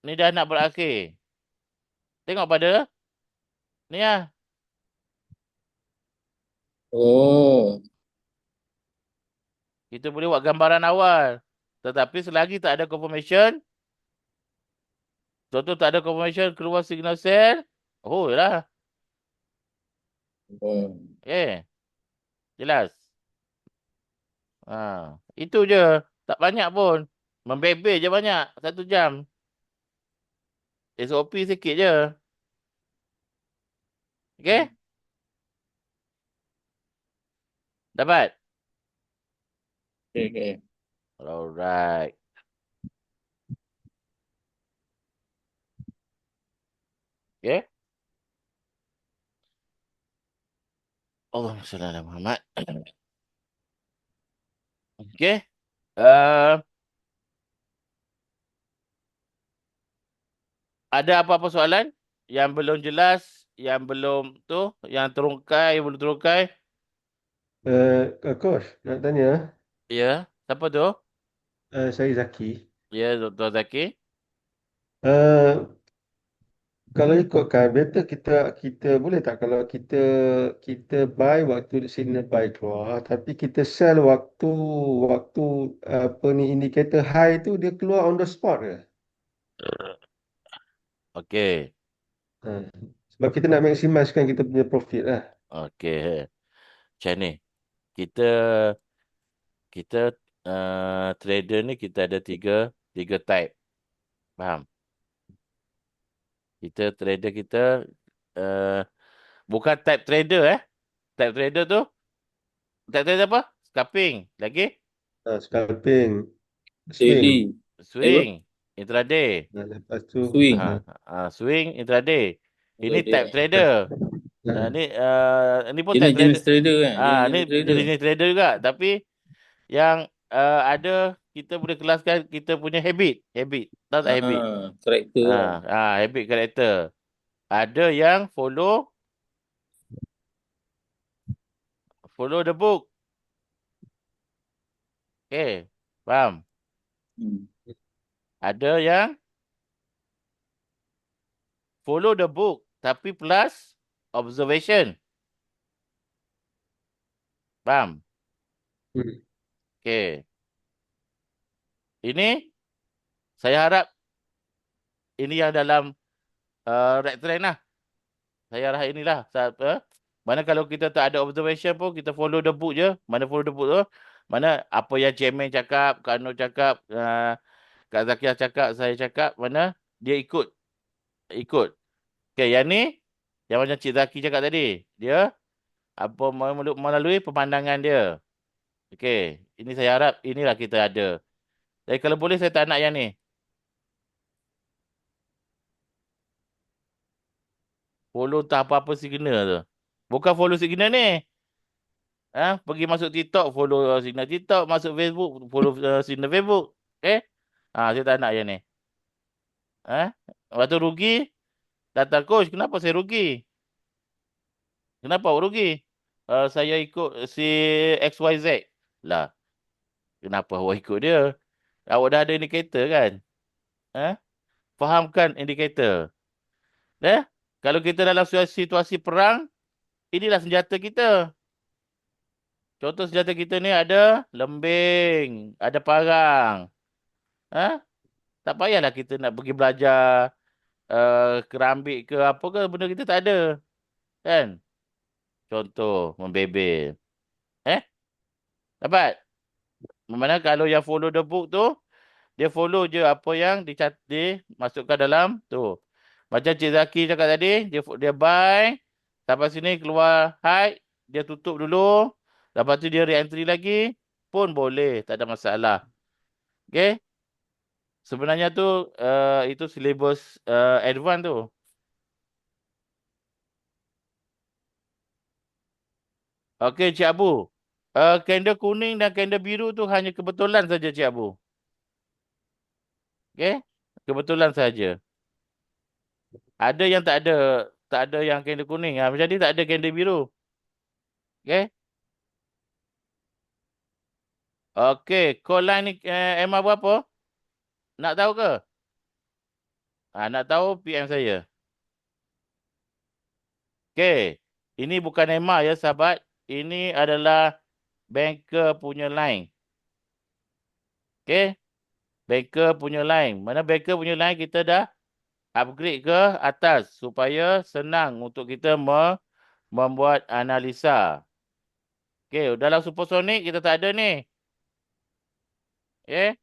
ni dah nak berakhir? Tengok pada ni lah. Oh. Kita boleh buat gambaran awal. Tetapi selagi tak ada confirmation, contoh tak ada confirmation keluar signal cell, oh lah. Oh. Okay, jelas. Itu je. Tak banyak pun. Membebel je banyak. 1 jam. SOP sikit je. Okay? Dapat? Okay. Alright. Okay? Allahumma salli ala Muhammad. Okay? Ada apa-apa soalan yang belum jelas, yang belum tu, yang terungkai, yang belum terungkai? Coach, nak tanya, Ya. Siapa tu? saya Zaki. Ya, Dr. Zaki. Uh, Kalau ikutkan, better kita boleh tak kalau kita buy waktu signal buy keluar, tapi kita sell waktu apa ni indicator high tu dia keluar on the spot ke? Okay. Ha. Sebab kita nak maximiskan kita punya profit lah. Okay. Macam ni. Kita kita trader ni kita ada tiga type. Faham? Kita trader kita uh, bukan type trader Type trader tu type trader apa? Scalping. Lagi? Scalping, Daily. swing. Swing. Intraday. Lepas tu Swing. Swing intraday. Ini Intraday. type trader. Ni pun Jenis type trader. jenis trader kan? Ni Jenis trader. jenis trader juga. Tapi yang ada kita boleh kelaskan kita punya habit. Tahu tak habit? Karakter lah. Habit karakter. Ada yang follow the book. Okay. Faham? Ada yang follow the book tapi plus observation. Faham? Okay. Ini saya harap ini yang dalam red trend lah. Saya harap inilah. Mana kalau kita tak ada observation pun, kita follow the book je. Mana follow the book tu, mana apa yang chairman cakap, Kak Nur cakap, Kak Zakiah cakap, saya cakap, mana dia ikut. Okay, yang ni, yang macam Cik Zaki cakap tadi, dia apa melalui pemandangan dia. Okay, ini saya harap inilah kita ada. Jadi kalau boleh saya tak nak yang ni. Follow tak apa-apa signal tu. Bukan follow signal ni. Pergi masuk TikTok, follow signal TikTok. Masuk Facebook, follow signal Facebook. Okay? Saya tak nak yang ni. Lepas tu rugi. Datang coach, kenapa saya rugi? Kenapa awak rugi? Saya ikut si XYZ. Lah. Kenapa awak ikut dia? Awak dah ada indikator kan? Fahamkan indikator. Kalau kita dalam situasi perang, inilah senjata kita. Contoh senjata kita ni ada lembing, ada parang. Tak payahlah kita nak pergi belajar kerambik ke apa ke, benda kita tak ada. Kan? Contoh, membebel. Dapat? Mana kalau yang follow the book tu, dia follow je apa yang dimasukkan dalam tu. Macam Cik Zaki cakap tadi, dia buy, sampai sini keluar high, dia tutup dulu. Lepas tu dia re-entry lagi, pun boleh, tak ada masalah. Okay? Sebenarnya tu, itu syllabus advance tu. Okay, Cik Abu. Candle kuning dan candle biru tu hanya kebetulan saja, Cik Abu. Okay? Kebetulan saja. Ada yang tak ada yang candle kuning. Macam ni tak ada candle biru. Okay? Okey, call line ni MR berapa? Nak tahu ke? Nak tahu PM saya. Okey. Ini bukan MR ya sahabat. Ini adalah banker punya line. Okey. Banker punya line. Mana banker punya line kita dah upgrade ke atas supaya senang untuk kita membuat analisa. Okey, dalam supersonic kita tak ada ni. Okey.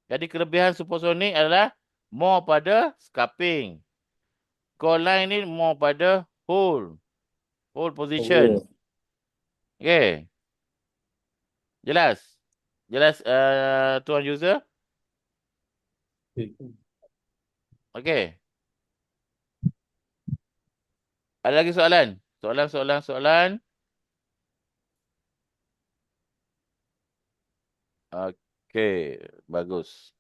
Jadi kelebihan supersonic adalah more pada scarping. Call line ni more pada hold position. Oh. Okey. Jelas? Jelas tuan user? Okey. Ada lagi soalan? Soalan. Okey, bagus.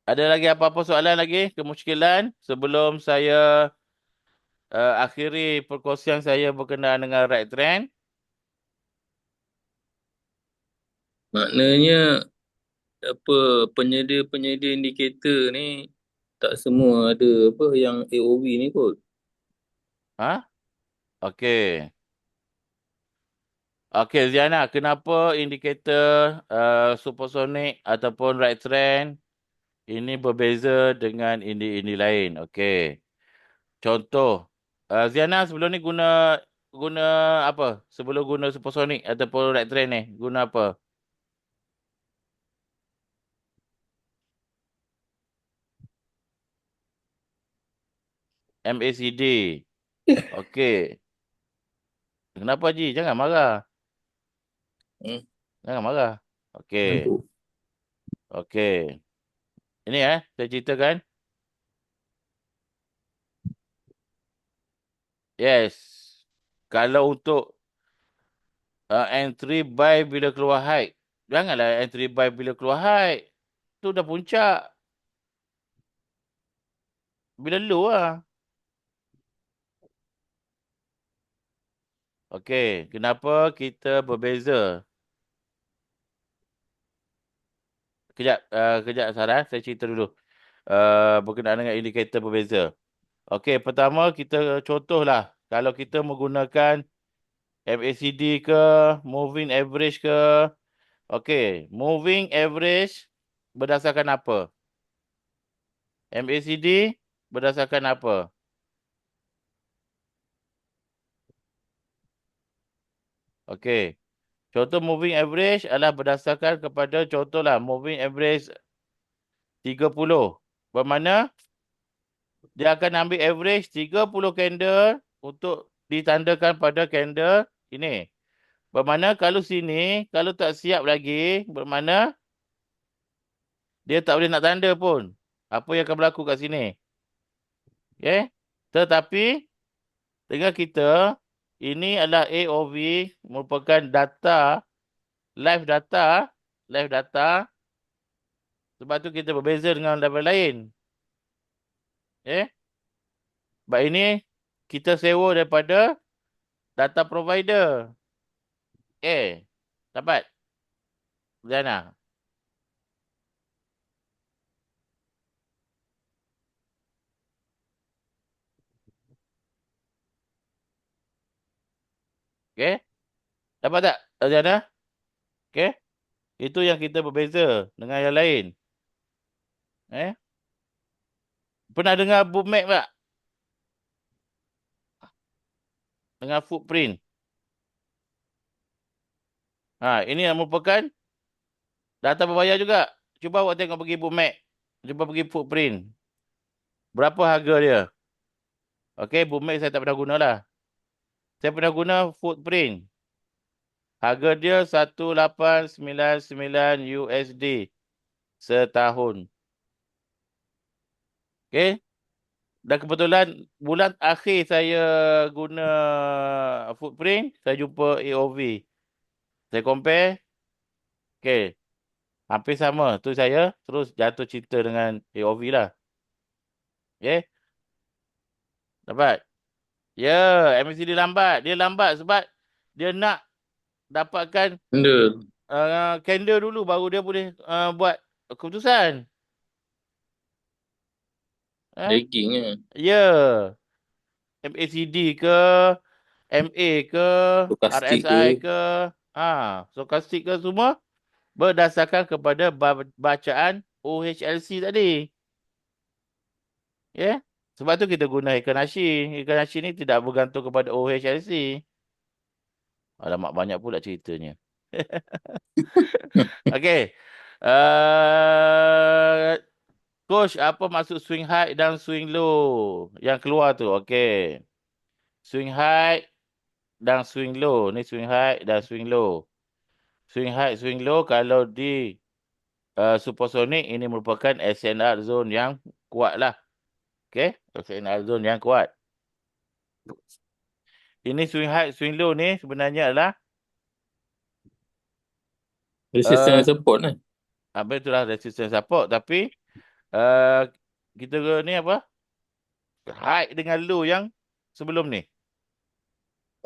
Ada lagi apa-apa soalan lagi? Kemusykilan sebelum saya akhiri perkongsian saya berkenaan dengan right trend? Maknanya apa penyedia-penyedia indikator ni tak semua ada apa yang AOV ni kot. Ha? Okey. Okey, Ziana, kenapa indikator supersonic ataupun right trend ini berbeza dengan indi-indi lain? Okey. Contoh, Ziana sebelum ni guna apa? Sebelum guna supersonic ataupun right trend ni, guna apa? MACD. Okey. Kenapa Ji? Jangan marah. Hmm. Jangan marah. Okey. Nampak. Okey. Ini saya ceritakan. Yes. Kalau untuk entry buy bila keluar high. Janganlah entry buy bila keluar high. Tu dah puncak. Bila low lah. Okey. Kenapa kita berbeza? Kejap Sarah. Saya cerita dulu. Berkenaan dengan indikator berbeza. Okey. Pertama kita contohlah. Kalau kita menggunakan MACD ke, moving average ke. Okey, moving average berdasarkan apa? MACD berdasarkan apa? Okey. Contoh moving average adalah berdasarkan kepada contohlah moving average 30. Bermakna dia akan ambil average 30 candle untuk ditandakan pada candle ini. Bermakna kalau sini, kalau tak siap lagi, bermakna dia tak boleh nak tanda pun. Apa yang akan berlaku kat sini. Okay. Tetapi, dengan kita, ini adalah AOV, merupakan data, live data. Sebab tu kita berbeza dengan level lain. Okay. Sebab ini, kita sewa daripada data provider. Okay. Dapat? Zana. Okay. Dapat tak, Zana? Okay. Itu yang kita berbeza dengan yang lain. Pernah dengar bookmap tak? Dengan footprint. Ini yang merupakan data berbayar juga. Cuba awak tengok pergi bookmap. Cuba pergi footprint. Berapa harga dia? Okey, bookmap saya tak pernah guna lah. Saya pernah guna footprint. Harga dia 1899 USD setahun. Okey. Dan kebetulan bulan akhir saya guna footprint, saya jumpa AOV. Saya compare. Okey. Hampir sama. Tu saya terus jatuh cinta dengan AOV lah. Okey. Dapat? Ya, MACD lambat. Dia lambat sebab dia nak dapatkan Benda. candle dulu baru dia boleh buat keputusan. Eh? Lagging kan. Ya. MACD ke, MA ke, Stokastik ke. RSI ke, stokastik ke semua berdasarkan kepada bacaan OHLC tadi. Ya. Sebab tu kita guna ikan ashi. Ikan ashi ni tidak bergantung kepada OHLC. Alamak banyak pula ceritanya. Okey. Uh, Coach, apa maksud swing high dan swing low yang keluar tu? Okey. Swing high dan swing low. Ni swing high dan swing low. Swing high, swing low kalau di supersonic ini merupakan SNR zone yang kuat lah. Okey, SNR zone yang kuat. Ini swing high, swing low ni sebenarnya adalah Resistance uh, support kan. itulah resistance support tapi uh, kita ni apa? High dengan low yang sebelum ni.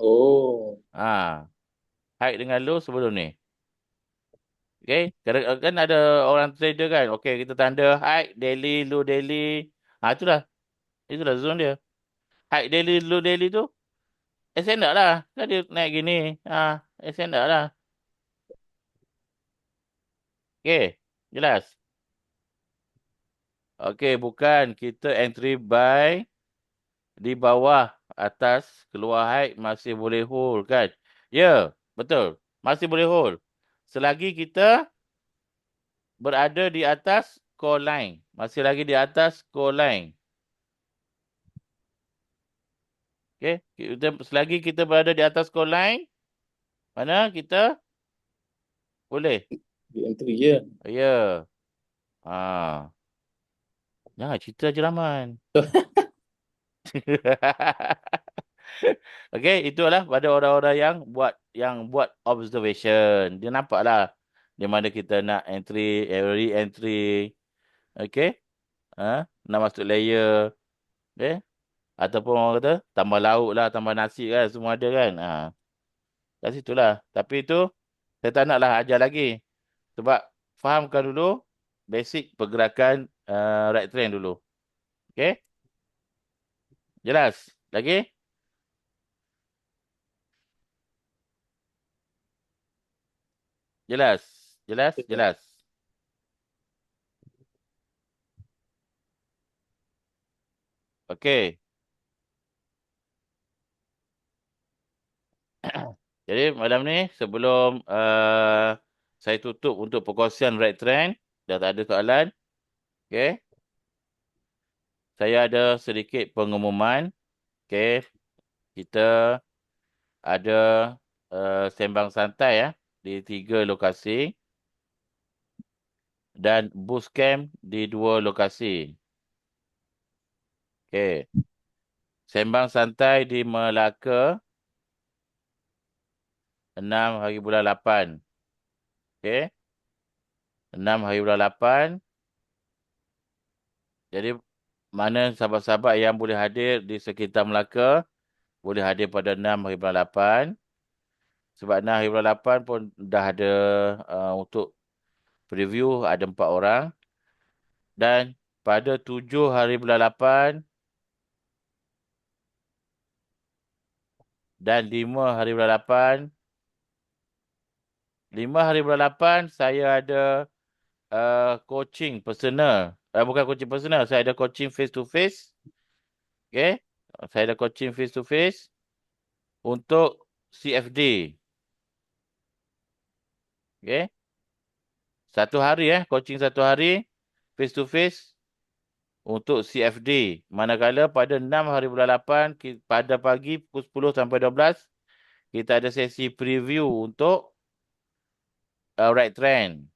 Oh. High dengan low sebelum ni. Okay. Kan ada orang trader kan. Okay, kita tanda high, daily, low daily. Itulah. Itulah zone dia. High daily, low daily tu. Extended lah. Kan dia naik gini. Extended lah. Okay. Jelas. Okay, bukan. Kita entry buy di bawah atas keluar high masih boleh hold kan. Ya, betul. Masih boleh hold. Selagi kita berada di atas core line. Masih lagi di atas core line. Okay. Selagi kita berada di atas core line, mana kita boleh. Di entry je. Ya. Ah. Jangan cerita jeraman. Okey, itulah pada orang-orang yang buat observation. Dia nampaklah di mana kita nak entry, re-entry. Okey? Nak masuk layer. Okey? Ataupun orang kata tambah lauk lah, tambah nasi kan, semua ada kan. Kat situlah. Tapi itu saya tak naklah ajar lagi. Sebab fahamkan dulu basic pergerakan right trend dulu. Okey? Jelas? Lagi? Jelas? Jelas? Jelas? Okey. Jadi malam ni sebelum saya tutup untuk perkongsian right trend, dah tak ada soalan. Okey. Saya ada sedikit pengumuman. Okey. Kita ada sembang santai di 3 lokasi dan boost camp di 2 lokasi. Okey. Sembang santai di Melaka 6 hari bulan 8. Okey. 6 hari bulan 8. Jadi mana sahabat-sahabat yang boleh hadir di sekitar Melaka boleh hadir pada 6 hari bulan 8. Sebab 6 hari bulan 8 pun dah ada untuk preview ada 4 orang. Dan pada 7 hari bulan 8 dan 5 hari bulan 8. 5 hari bulan 8 saya ada coaching personal. Bukan coaching personal, saya ada coaching face to face. Okay. Saya ada coaching face to face untuk CFD. Okay. 1 hari coaching 1 hari face to face untuk CFD. Manakala pada 6 hari bulan 8 pada pagi pukul 10 sampai 12 kita ada sesi preview untuk right trend.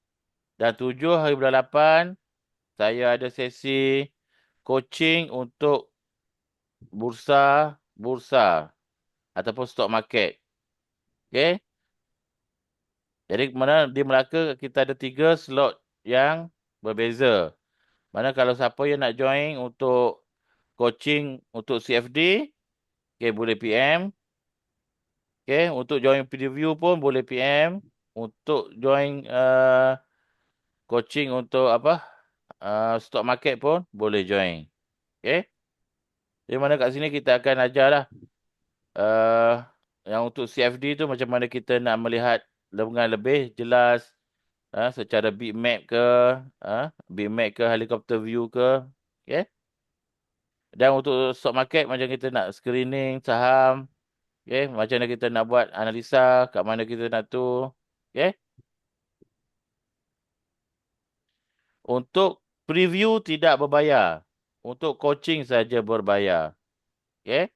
Dan 7 hari bulan 8 saya ada sesi coaching untuk bursa ataupun stock market. Okay. Jadi mana di Melaka kita ada 3 slot yang berbeza. Mana kalau siapa yang nak join untuk coaching untuk CFD, Okay, boleh PM. Okay, untuk join preview pun boleh PM. Untuk join coaching untuk apa? Stock market pun boleh join. Okay. Di mana kat sini kita akan ajar lah. Yang untuk CFD tu macam mana kita nak melihat dengan lebih jelas secara bitmap ke, bitmap ke, helicopter view ke. Okay. Dan untuk stock market macam kita nak screening saham. Okay. Macam mana kita nak buat analisa, kat mana kita nak tu. Okay. Untuk preview tidak berbayar. Untuk coaching saja berbayar. Okay.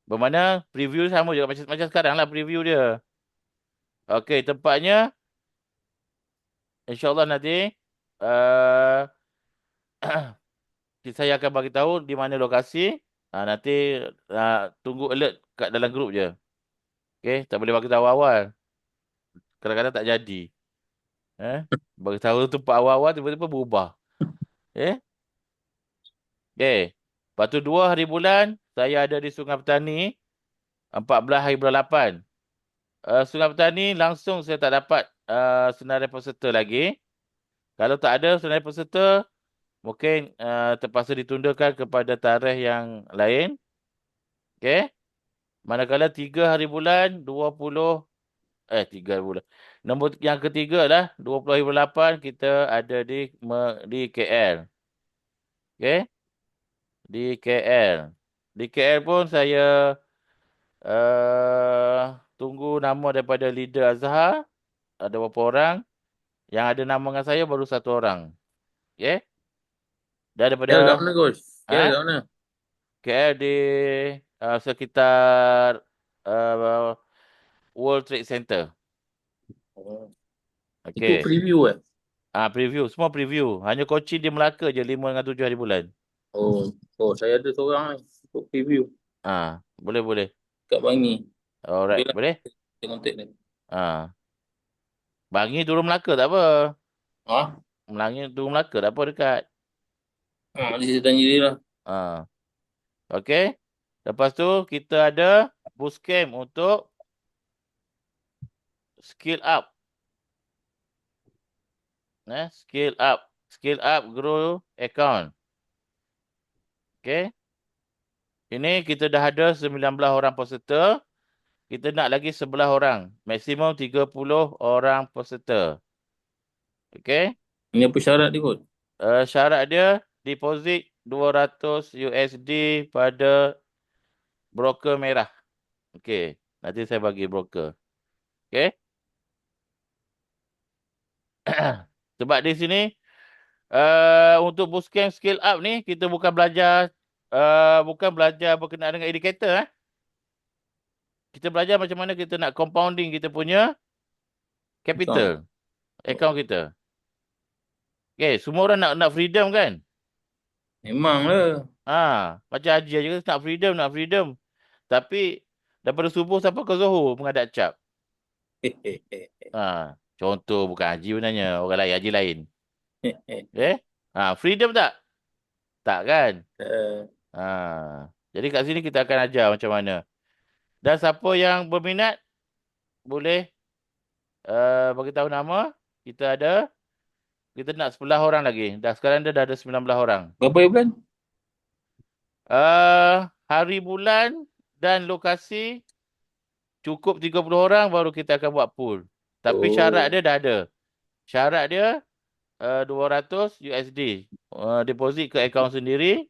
Bermakna preview sama juga macam sekarang lah preview dia. Okay, tempatnya InsyaAllah nanti uh, saya akan bagi tahu di mana lokasi. Nanti tunggu alert kat dalam grup je. Okay, tak boleh bagi tahu awal. Kadang-kadang tak jadi. Bagi tahu tempat awal-awal tiba-tiba berubah. Okay. Lepas tu 2 hari bulan saya ada di Sungai Petani 14 hari bulan 8. Sungai Petani langsung saya tak dapat senarai peserta lagi. Kalau tak ada senarai peserta, mungkin terpaksa ditundakan kepada tarikh yang lain. Okey. Manakala 3 hari bulan 3 hari bulan. Nombor yang ketiga lah 20 hari bulan 8 kita ada di KL. Okey. Di KL. Di KL pun saya tunggu nama daripada leader Azhar. Ada berapa orang? Yang ada nama dengan saya baru 1 orang. Okey. Dan daripada KL kat mana, Coach? KL Ha? kat mana? KL di sekitar World Trade Center. Oh. Itu Okey. preview Preview. Semua preview. Hanya coaching di Melaka je 5 dengan 7 hari bulan. Oh, saya ada seorang untuk preview Boleh. kat Bangi. Alright, Bila boleh? saya kontak dia. Bangi turun Melaka tak apa. Ha? Turun Melaka tak apa dekat. Nanti saya tanya dia lah. Okey. Lepas tu kita ada bootcamp untuk skill up. Skill up grow account. Okey. Ini kita dah ada 19 orang peserta. Kita nak lagi 11 orang. Maksimum 30 orang peserta. Okey. Ini apa syarat dia, Coach? Syarat dia deposit 200 USD pada broker merah. Okey. Nanti saya bagi broker. Okey. Sebab di sini untuk bootcamp skill up ni kita bukan belajar berkenaan dengan indikator. Kita belajar macam mana kita nak compounding kita punya capital account kita. Okay, semua orang nak freedom kan? Memang lah. Macam Haji aja nak freedom. Tapi daripada subuh sampai ke Zohor menghadap cap. Contoh bukan Haji sebenarnya, orang lain, Haji lain. Freedom tak? Tak kan? Jadi kat sini kita akan ajar macam mana. Dan siapa yang berminat boleh bagi tahu nama. Kita nak 11 orang lagi. Sekarang dah ada 19 orang. Berapa bulan? Hari bulan dan lokasi cukup 30 orang baru kita akan buat pool. Tapi syarat dia dah ada. Syarat dia 200 USD. Deposit ke akaun sendiri.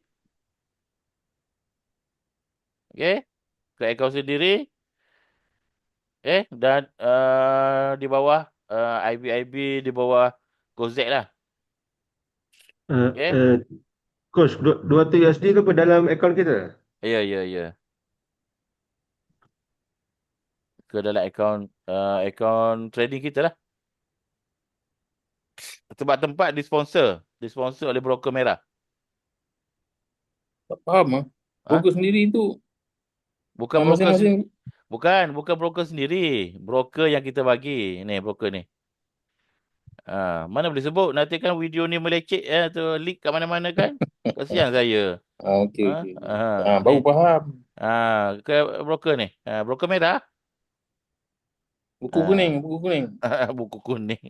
Okey. Ke akaun sendiri. Dan di bawah IB di bawah Gozek lah. Coach, 200 USD tu apa dalam akaun kita? Ya. Ke dalam akaun trading kita lah. Sebab tempat disponsor oleh broker merah. Tak faham broker sendiri tu. Bukan broker masing-masing. Bukan broker sendiri. Broker yang kita bagi. Ni broker ni. Mana boleh sebut. Nanti kan video ni meleceh tu leak kat mana-mana kan. Kasihan saya. Okey, Ha? okey, okey. Ni. Baru faham. Ke broker ni. Broker merah. Buku kuning, buku kuning. Buku kuning.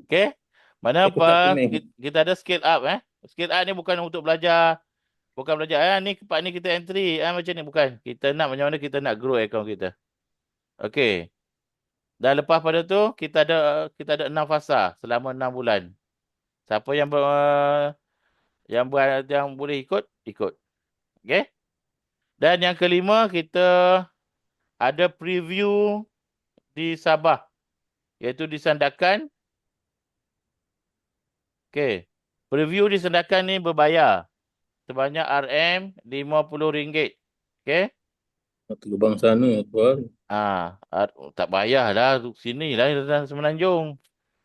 Okey. Mana apa Kotak kuning. kita ada scale up Scale up ni bukan untuk belajar. Bukan belajar ni part ni kita entry macam ni bukan. Kita nak macam mana kita nak grow account kita. Okey. Dan lepas pada tu kita ada 6 fasa selama 6 bulan. Siapa yang boleh ikut, ikut. Okey. Dan yang kelima kita ada preview di Sabah iaitu di Sandakan. Okey. Preview di Sandakan ni berbayar sebanyak RM50. Okey. Satu lubang sana tuan. Tak payah lah. Sini lah dalam Semenanjung.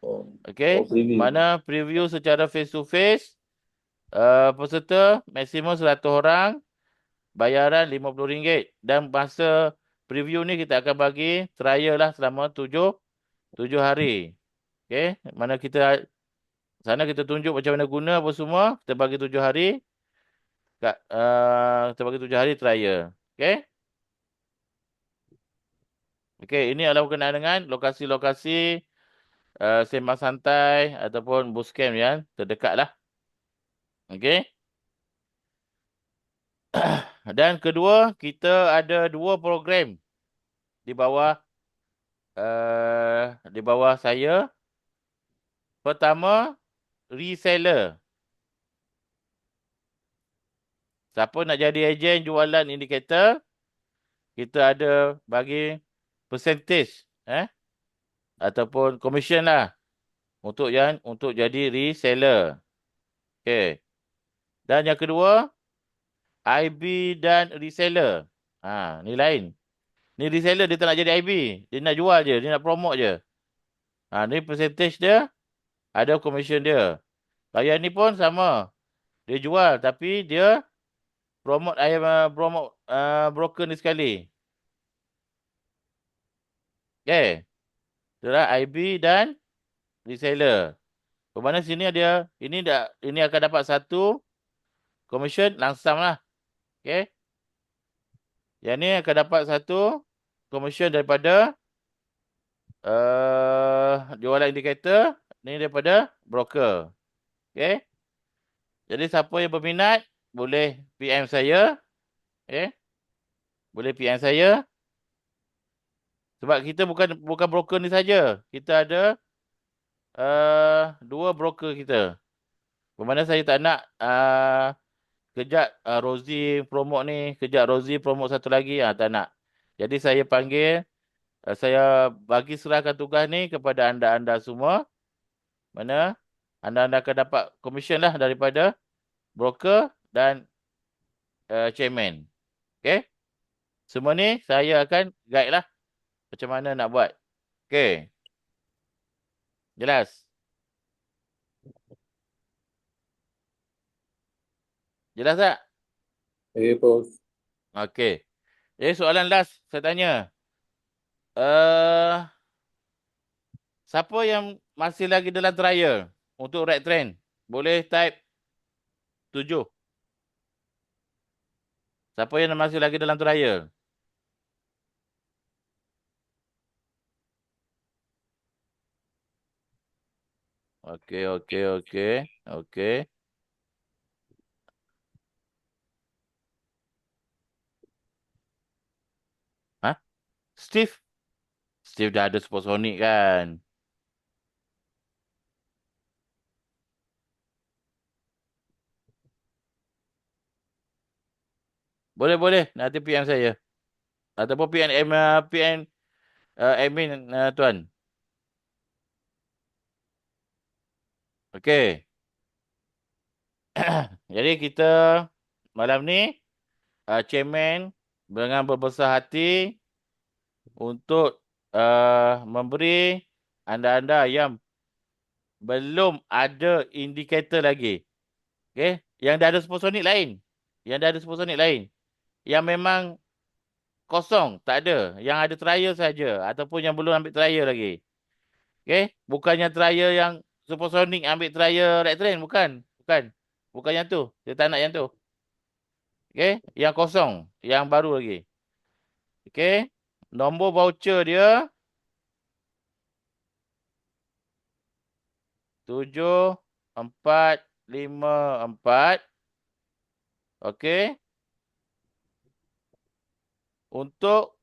Oh, Okey. preview. Mana preview secara face to face. Peserta maksimum 100 orang. Bayaran RM50. Dan masa preview ni kita akan bagi trial lah selama 7 hari. Okey. Mana sana kita tunjuk macam mana guna apa semua. Kita bagi 7 hari. Kita bagi 7 hari trial. Okey. Okey, ini adalah berkenaan dengan lokasi-lokasi sembang santai ataupun bus camp yang terdekat lah. Okey. Dan kedua, kita ada 2 program di bawah saya. Pertama, reseller. Siapa nak jadi ejen jualan indikator, kita ada bagi percentage ataupun commission lah untuk jadi reseller. Okey. Dan yang kedua, IB dan reseller. Ni lain. Ni reseller dia tak nak jadi IB, dia nak jual je, dia nak promote je. Ni percentage dia, ada commission dia. Yang ni pun sama. Dia jual tapi dia promote broker ni sekali. Okey. Itulah IB dan reseller. Bermakna sini ini akan dapat satu commission langsam lah. Okey. Yang ni akan dapat satu commission daripada jualan indikator. Ni daripada broker. Okey. Jadi siapa yang berminat boleh PM saya. Okey. Boleh PM saya. Sebab kita bukan broker ni saja. Kita ada 2 broker kita. Bermakna saya tak nak kejap Rozi promote ni, kejap Rozi promote satu lagi, tak nak. Jadi saya panggil, saya bagi serahkan tugas ni kepada anda-anda semua. Mana anda akan dapat commission lah daripada broker dan chairman. Okey. Semua ni saya akan guide lah macam mana nak buat. Okey. Jelas? Jelas tak? Bos. Okey. Jadi soalan last saya tanya. Siapa yang masih lagi dalam trial untuk Red Trend? Boleh type 7. Siapa yang masih lagi dalam trial? Okey, okey, okey. Okey. Steve? Steve dah ada Supersonic kan? Boleh, boleh. Nanti PM saya. Ataupun PM admin tuan. Okey. Jadi kita malam ni chairman dengan berbesar hati untuk memberi anda-anda yang belum ada indikator lagi. Okey, yang dah ada Supersonic lain. Yang dah ada Supersonic lain. Yang memang kosong, tak ada. Yang ada trial saja ataupun yang belum ambil trial lagi. Okey, bukannya trial yang supersonic ambil trial red train, bukan. Bukan. Bukan yang tu. Dia tak nak yang tu. Okey, yang kosong, yang baru lagi. Okey. Nombor voucher dia 7454. Okey. Untuk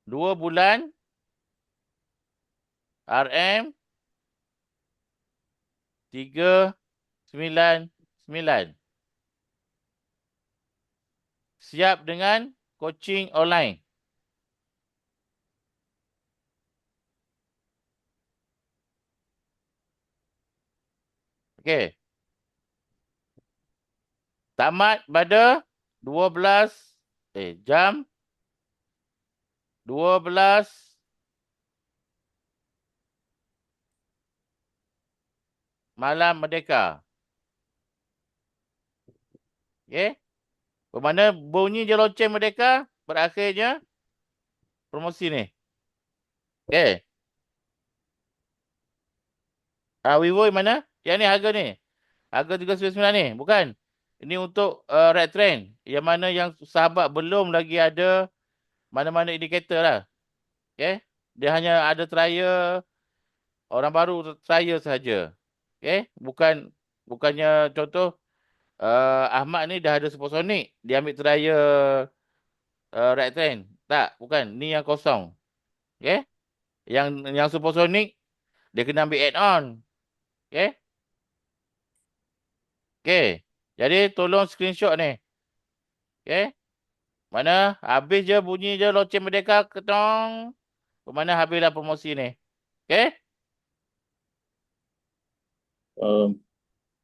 2 bulan RM 399. Siap dengan coaching online. Okey. Tamat pada 12 jam 12 malam merdeka. Okey. Bermakna bunyi je loceng merdeka, berakhirnya promosi ni. Okey. Vivo yang mana? Yang ni harga ni. Harga 399 ni, bukan. Ini untuk red train. Yang mana yang sahabat belum lagi ada mana-mana indikator lah. Okey. Dia hanya ada trial, orang baru trial saja. Okey. Bukannya contoh Ahmad ni dah ada supersonic. Dia ambil trial red train. Tak, bukan. Ni yang kosong. Okey. Yang supersonic dia kena ambil add-on. Okey. Okey. Jadi tolong screenshot ni. Okey. Mana habis je bunyi je loceng merdeka ketong. Mana habislah promosi ni. Okey.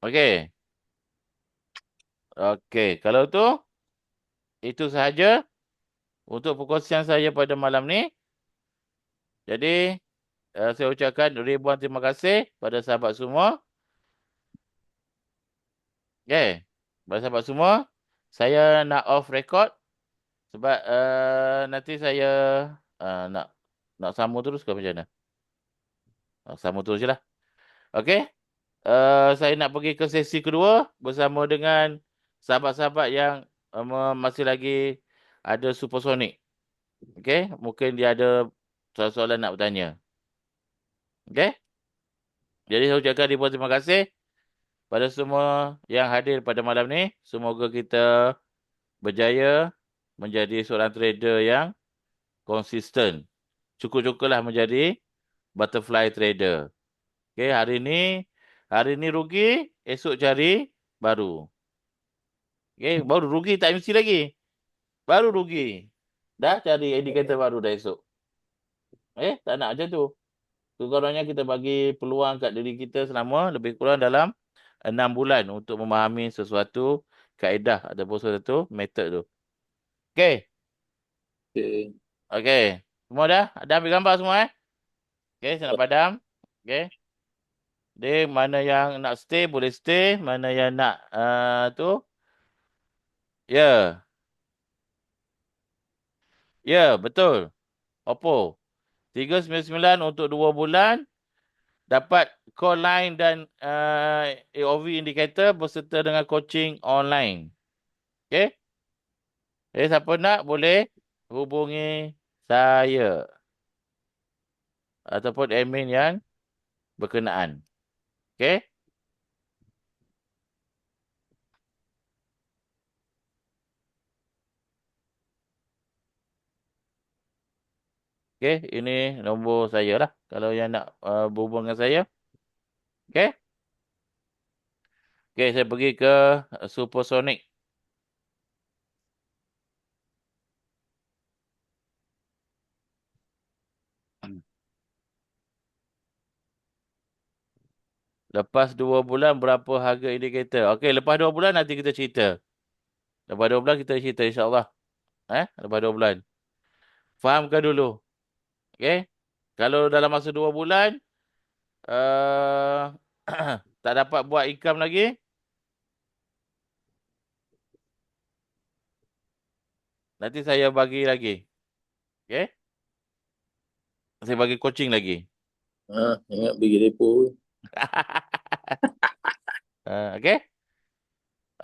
Okey. Okey. Kalau tu itu sahaja untuk perkongsian saya pada malam ni. Jadi saya ucapkan ribuan terima kasih pada sahabat semua. Okey. Pada sahabat semua, saya nak off record sebab nanti saya nak sambung terus ke macam mana? Sambung terus je lah. Okey. Saya nak pergi ke sesi kedua bersama dengan sahabat-sahabat yang masih lagi ada supersonic. Okey. Mungkin dia ada soalan-soalan nak bertanya. Okey. Jadi saya ucapkan ribuan terima kasih pada semua yang hadir pada malam ni. Semoga kita berjaya menjadi seorang trader yang konsisten. Cukup-cukuplah menjadi butterfly trader. Okey, hari ni rugi, esok cari baru. Okey, baru rugi tak mesti lagi. Baru rugi. Dah cari indikator baru dah esok. Tak nak macam tu. Sekurang-kurangnya kita bagi peluang kat diri kita selama lebih kurang dalam 6 bulan untuk memahami sesuatu kaedah ataupun sesuatu metod tu. Okey. Okay. Okey. Semua dah? Dah ambil gambar semua Okey, saya nak padam. Okey. Dia mana yang nak stay boleh stay, mana yang nak tu. Ya. Ya, betul. Oppo 399 untuk 2 bulan. Dapat call line dan AOV indicator berserta dengan coaching online. Okey. Siapa nak boleh hubungi saya ataupun admin yang berkenaan. Okey. Okey, ini nombor saya lah kalau yang nak berhubung dengan saya. Okey. Okey, saya pergi ke Supersonic. Lepas 2 bulan berapa harga indikator? Okey, lepas 2 bulan nanti kita cerita. Lepas 2 bulan kita cerita insya-Allah. Lepas 2 bulan. Fahamkan dulu. Okey. Kalau dalam masa 2 bulan tak dapat buat income lagi, nanti saya bagi lagi. Okay. Saya bagi coaching lagi. Ingat bagi depo. Okay.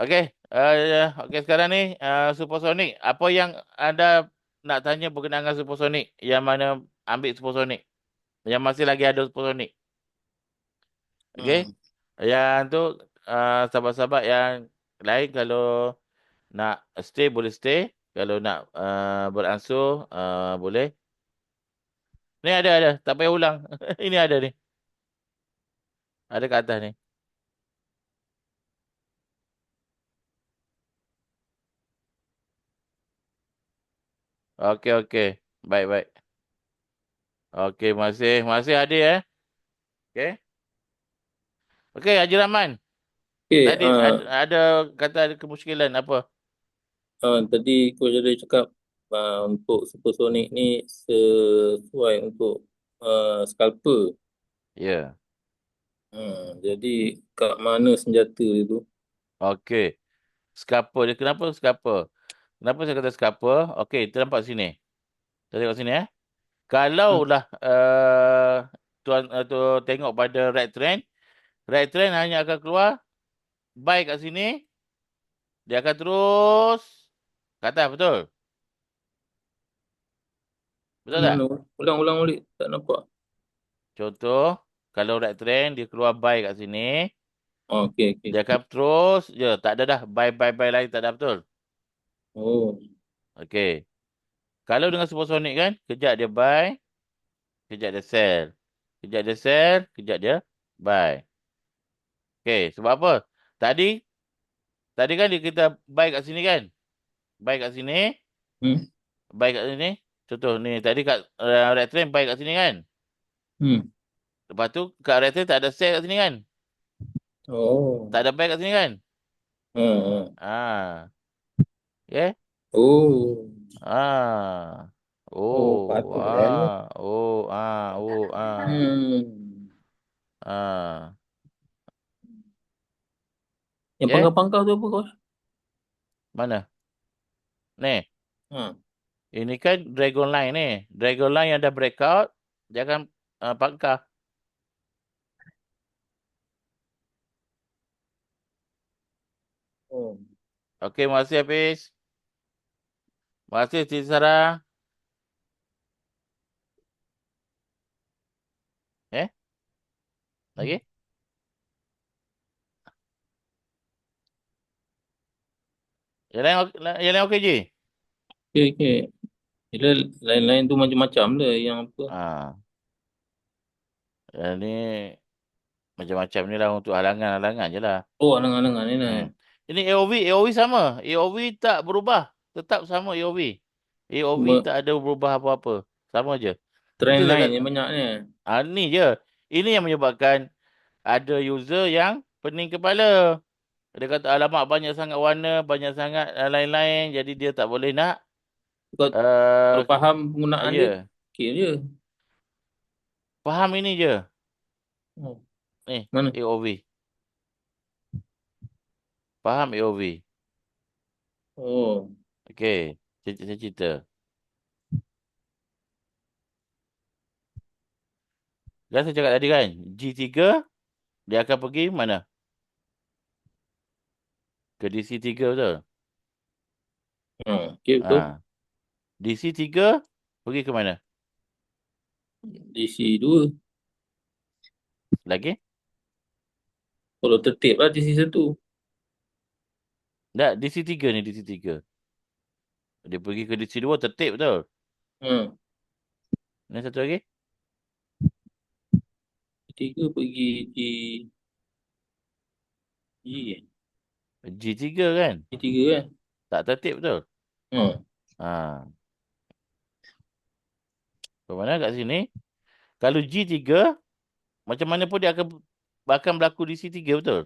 Okay. Okay, sekarang ni supersonik. Apa yang anda nak tanya berkenaan dengan supersonik? Yang mana ambil supersonik? Yang masih lagi ada supersonik. Okay. Hmm. Yang tu sahabat-sahabat yang lain kalau nak stay boleh stay. Kalau nak beransur boleh. Ni ada. Tak payah ulang. Ini ada ni. Ada kat atas ni. Okey. Baik. Okey, masih ada Okey. Okey, Haji Rahman. Okay, Tadi ada kata ada kemusykilan apa? tadi Coach ada cakap untuk supersonic ni sesuai untuk scalper. Ya. Jadi kat mana senjata itu? Okey. Scalper dia kenapa scalper? Kenapa saya kata scalper? Okey, kita nampak sini. Kita tengok sini Kalaulah tuan tu tengok pada right trend hanya akan keluar baik kat sini, dia akan terus ke atas, betul? Betul tak? Mana? Ulang balik. Tak nampak. Contoh, kalau right trend dia keluar buy kat sini, Okay. dia akan terus je, tak ada dah buy lain, tak ada, betul? Oh. Okey. Kalau dengan supersonic kan, kejap dia buy, kejap dia sell. Kejap dia sell, kejap dia buy. Okey, sebab apa? Tadi kan kita buy kat sini kan? Buy kat sini, Hmm. buy kat sini. Contoh ni, tadi kat right trend buy kat sini kan? Hmm. Lepas tu kat right trend tak ada sell kat sini kan? Oh. Tak ada buy kat sini kan? Hmm. Ah. Okay? Oh. Ah. Oh, Oh, patut lah. Hmm. ah. Yang Okay? pangkal-pangkal tu apa Coach? Mana? Ni. Ha. Ini kan Dragon Line ni. Dragon Line yang dah breakout, dia akan pangkal. Oh. Okey, makasih Hafiz. Makasih Cik Sarah. Lagi? Yang lain okey je? Okay. Dia lain-lain tu macam-macam lah yang apa. Ah. Yang ni macam-macam ni lah untuk halangan je lah. Oh, alang-alangan ni lah. Ini AOV sama. AOV tak berubah. Tetap sama AOV. AOV tak ada berubah apa-apa. Sama je. Trend Itu saya line kata. yang banyak ni. Ni je. Ini yang menyebabkan ada user yang pening kepala. Dia kata alamak banyak sangat warna, banyak sangat lain-lain. Jadi dia tak boleh nak. Kau kalau faham penggunaan dia, Ya. okey je. Faham ini je. Oh. Ni. Mana? AOV. Faham AOV. Oh. Okey. Saya cerita. Kan saya cakap tadi kan. G3. Dia akan pergi mana? Ke DC3, betul? Okey betul. DC3 pergi ke mana? DC2. Lagi? Kalau tertib lah DC1. Tak, DC3 ni DC3. Dia pergi ke DC2 tertib, betul? Ni satu lagi? Tiga pergi G3 kan? G3 kan? Tak tertib, betul? Hmm. Bermakna kat sini, kalau G3, macam mana pun dia akan berlaku DC3, betul?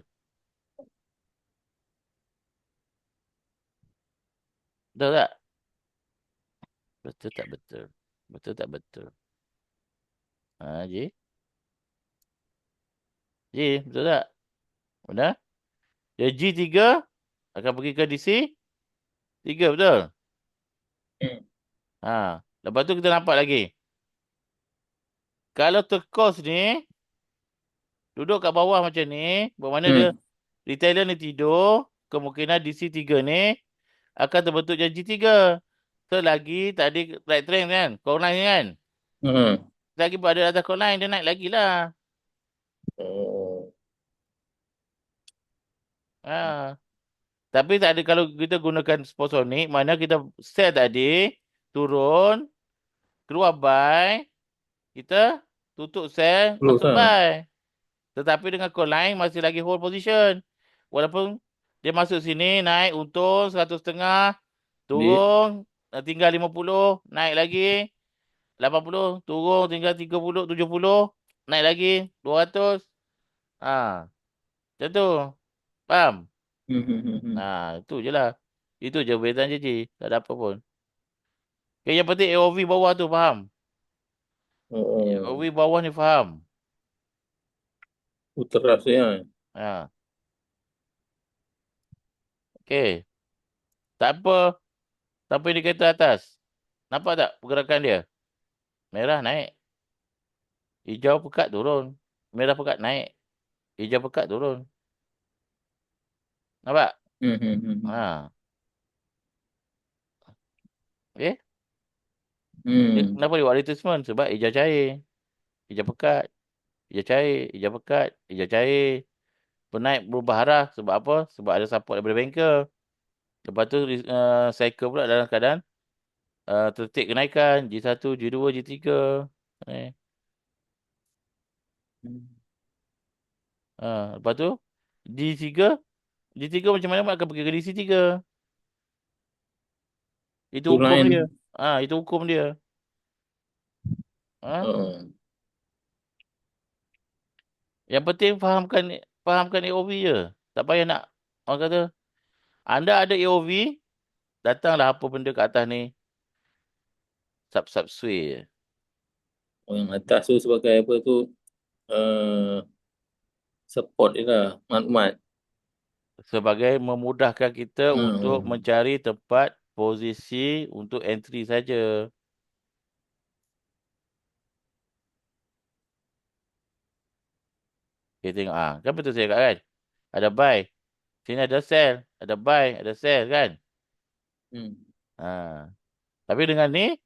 Betul tak? Betul tak betul? Betul tak betul? Ji? Ji, betul tak? Benar? Dia G3 akan pergi ke DC3, betul? Hmm. Lepas tu kita nampak lagi. Kalau terkos ni, duduk kat bawah macam ni, bermakna dia Hmm. retailer ni tidur, kemungkinan DC3 ni akan terbentuk jadi G3. Selagi tak ada right trend kan, core line kan. Hmm. Selagi berada atas core line, dia naik lagi lah. Oh. Ha. Tapi tak ada, kalau kita gunakan Sportsonic, mana kita sell tadi, turun, keluar buy, kita tutup sell, Close masuk lah. buy. Tetapi dengan call line masih lagi hold position. Walaupun dia masuk sini, naik untung 100.5, Di. turun, tinggal 50, naik lagi, 80, turun tinggal 30, 70, naik lagi, 200. Ha, macam tu. Faham? Hmm. Itu je lah. Itu je perbezaan je, Ji. Tak ada apa pun. Okay, yang penting AOV bawah tu faham. Oh. AOV bawah ni faham. Teras ya. Ha. Okay. Tak apa. Tanpa indikator atas. Nampak tak pergerakan dia? Merah naik. Hijau pekat turun. Merah pekat naik. Hijau pekat turun. Nampak? Hmm. Ha. Okay. Dia, Hmm. kenapa dia buat retracement? Sebab hijau cair. Hijau pekat. Hijau cair. Hijau pekat. Hijau cair. Penaik berubah arah. Sebab apa? Sebab ada support daripada banker. Lepas tu cycle pula dalam keadaan tertik kenaikan. G1, G2, G3. Eh. Lepas tu D3. D3 macam mana akan pergi ke DC3. Itu Tu hukum lain. dia. Itu hukum dia. Ha? Oh. Yang penting fahamkan AOV je. Tak payah nak, orang kata, anda ada AOV, datanglah apa benda kat atas ni, sub sway je. Oh, yang atas tu sebagai apa tu? Uh, support je lah. Maklumat. Sebagai memudahkan kita untuk Hmm. mencari tempat posisi untuk entry saja. Kita tengok, kan betul saya cakap kan? Ada buy, sini ada sell, ada buy, ada sell kan? Hmm. Ha. Tapi dengan ni,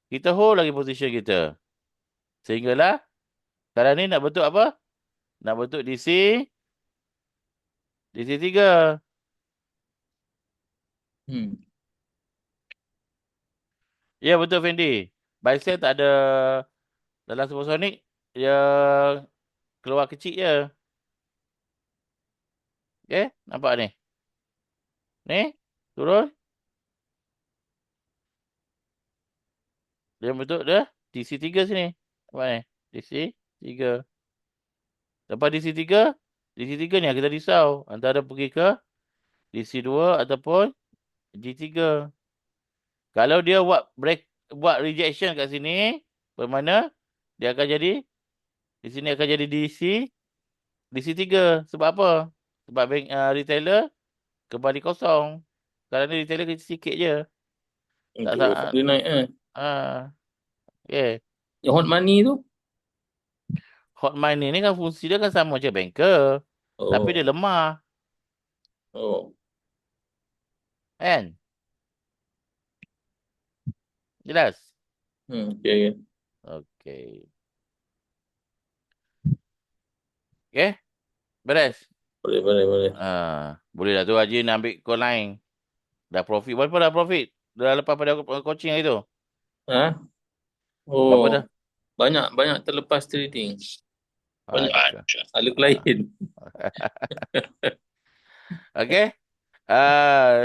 kita hold lagi position kita. Sehinggalah, sekarang ni nak bentuk apa? Nak bentuk DC3. Hmm. Ya betul Fendi. Buy sell tak ada dalam Supersonic. Dia keluar kecil je. Okay, nampak ni. Ni, turun. Dia bentuk dia DC3 sini. Nampak ni? DC3. Lepas DC3, DC3 ni yang kita risau. Antara pergi ke DC2 ataupun G3. Kalau dia buat rejection kat sini, bermakna dia akan jadi, di sini akan jadi DC3. Sebab apa? Sebab retailer kembali kosong. Sekarang ni retailer kecil sikit je. Tak Terus dia naik eh. Okay. Yang hot money tu? Hot money ni kan fungsi dia kan sama je banker. Tapi dia Oh. lemah. Oh. Kan? Jelas? Okay. Okay. Okay? Beres? Boleh. Boleh dah tu Haji nak ambil call line. Dah profit. Berapa dah profit? Dah lepas pada coaching hari tu? Ha? Berapa dah? Oh. Banyak terlepas trading. Banyak Aduh. ala klien. Okay?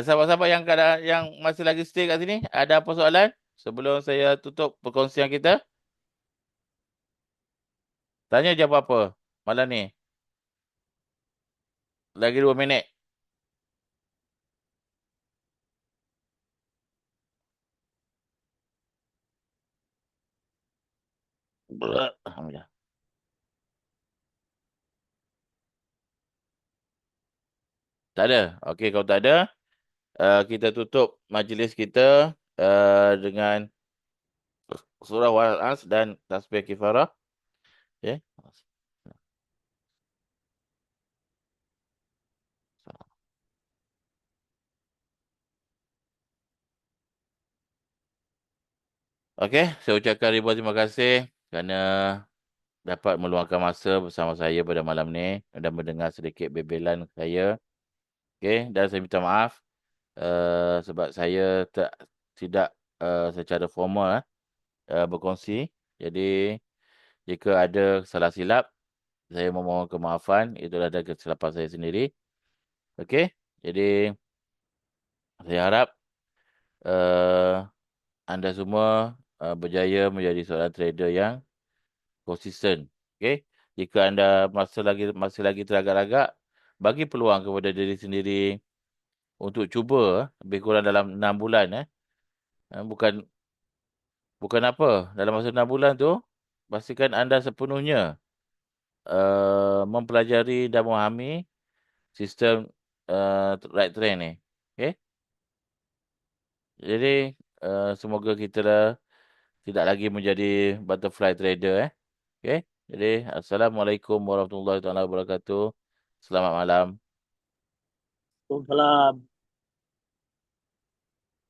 Sahabat-sahabat yang masih lagi stay kat sini, ada apa soalan sebelum saya tutup perkongsian kita? Tanya je apa-apa malam ni. Lagi 2 minit. Alhamdulillah. Tak ada. Okey, kalau tak ada, kita tutup majlis kita dengan surah Wal-As dan tasbih kifarah. Okay. Okey, saya ucapkan ribuan terima kasih kerana dapat meluangkan masa bersama saya pada malam ni dan mendengar sedikit bebelan saya. Okey, dan saya minta maaf sebab saya tidak secara formal berkongsi. Jadi, jika ada salah silap, saya memohon kemaafan. Itulah dari kesilapan saya sendiri. Okey, jadi saya harap uh, anda semua berjaya menjadi seorang trader yang konsisten. Okey, jika anda masih lagi teragak-agak, bagi peluang kepada diri sendiri untuk cuba lebih kurang dalam 6 bulan. Bukan bukan apa. Dalam masa 6 bulan tu, pastikan anda sepenuhnya mempelajari dan memahami sistem right trend ni. Okey. Jadi semoga kita tidak lagi menjadi butterfly trader. Okey. Jadi Assalamualaikum warahmatullahi taala wabarakatuh. Selamat malam. Waalaikumsalam.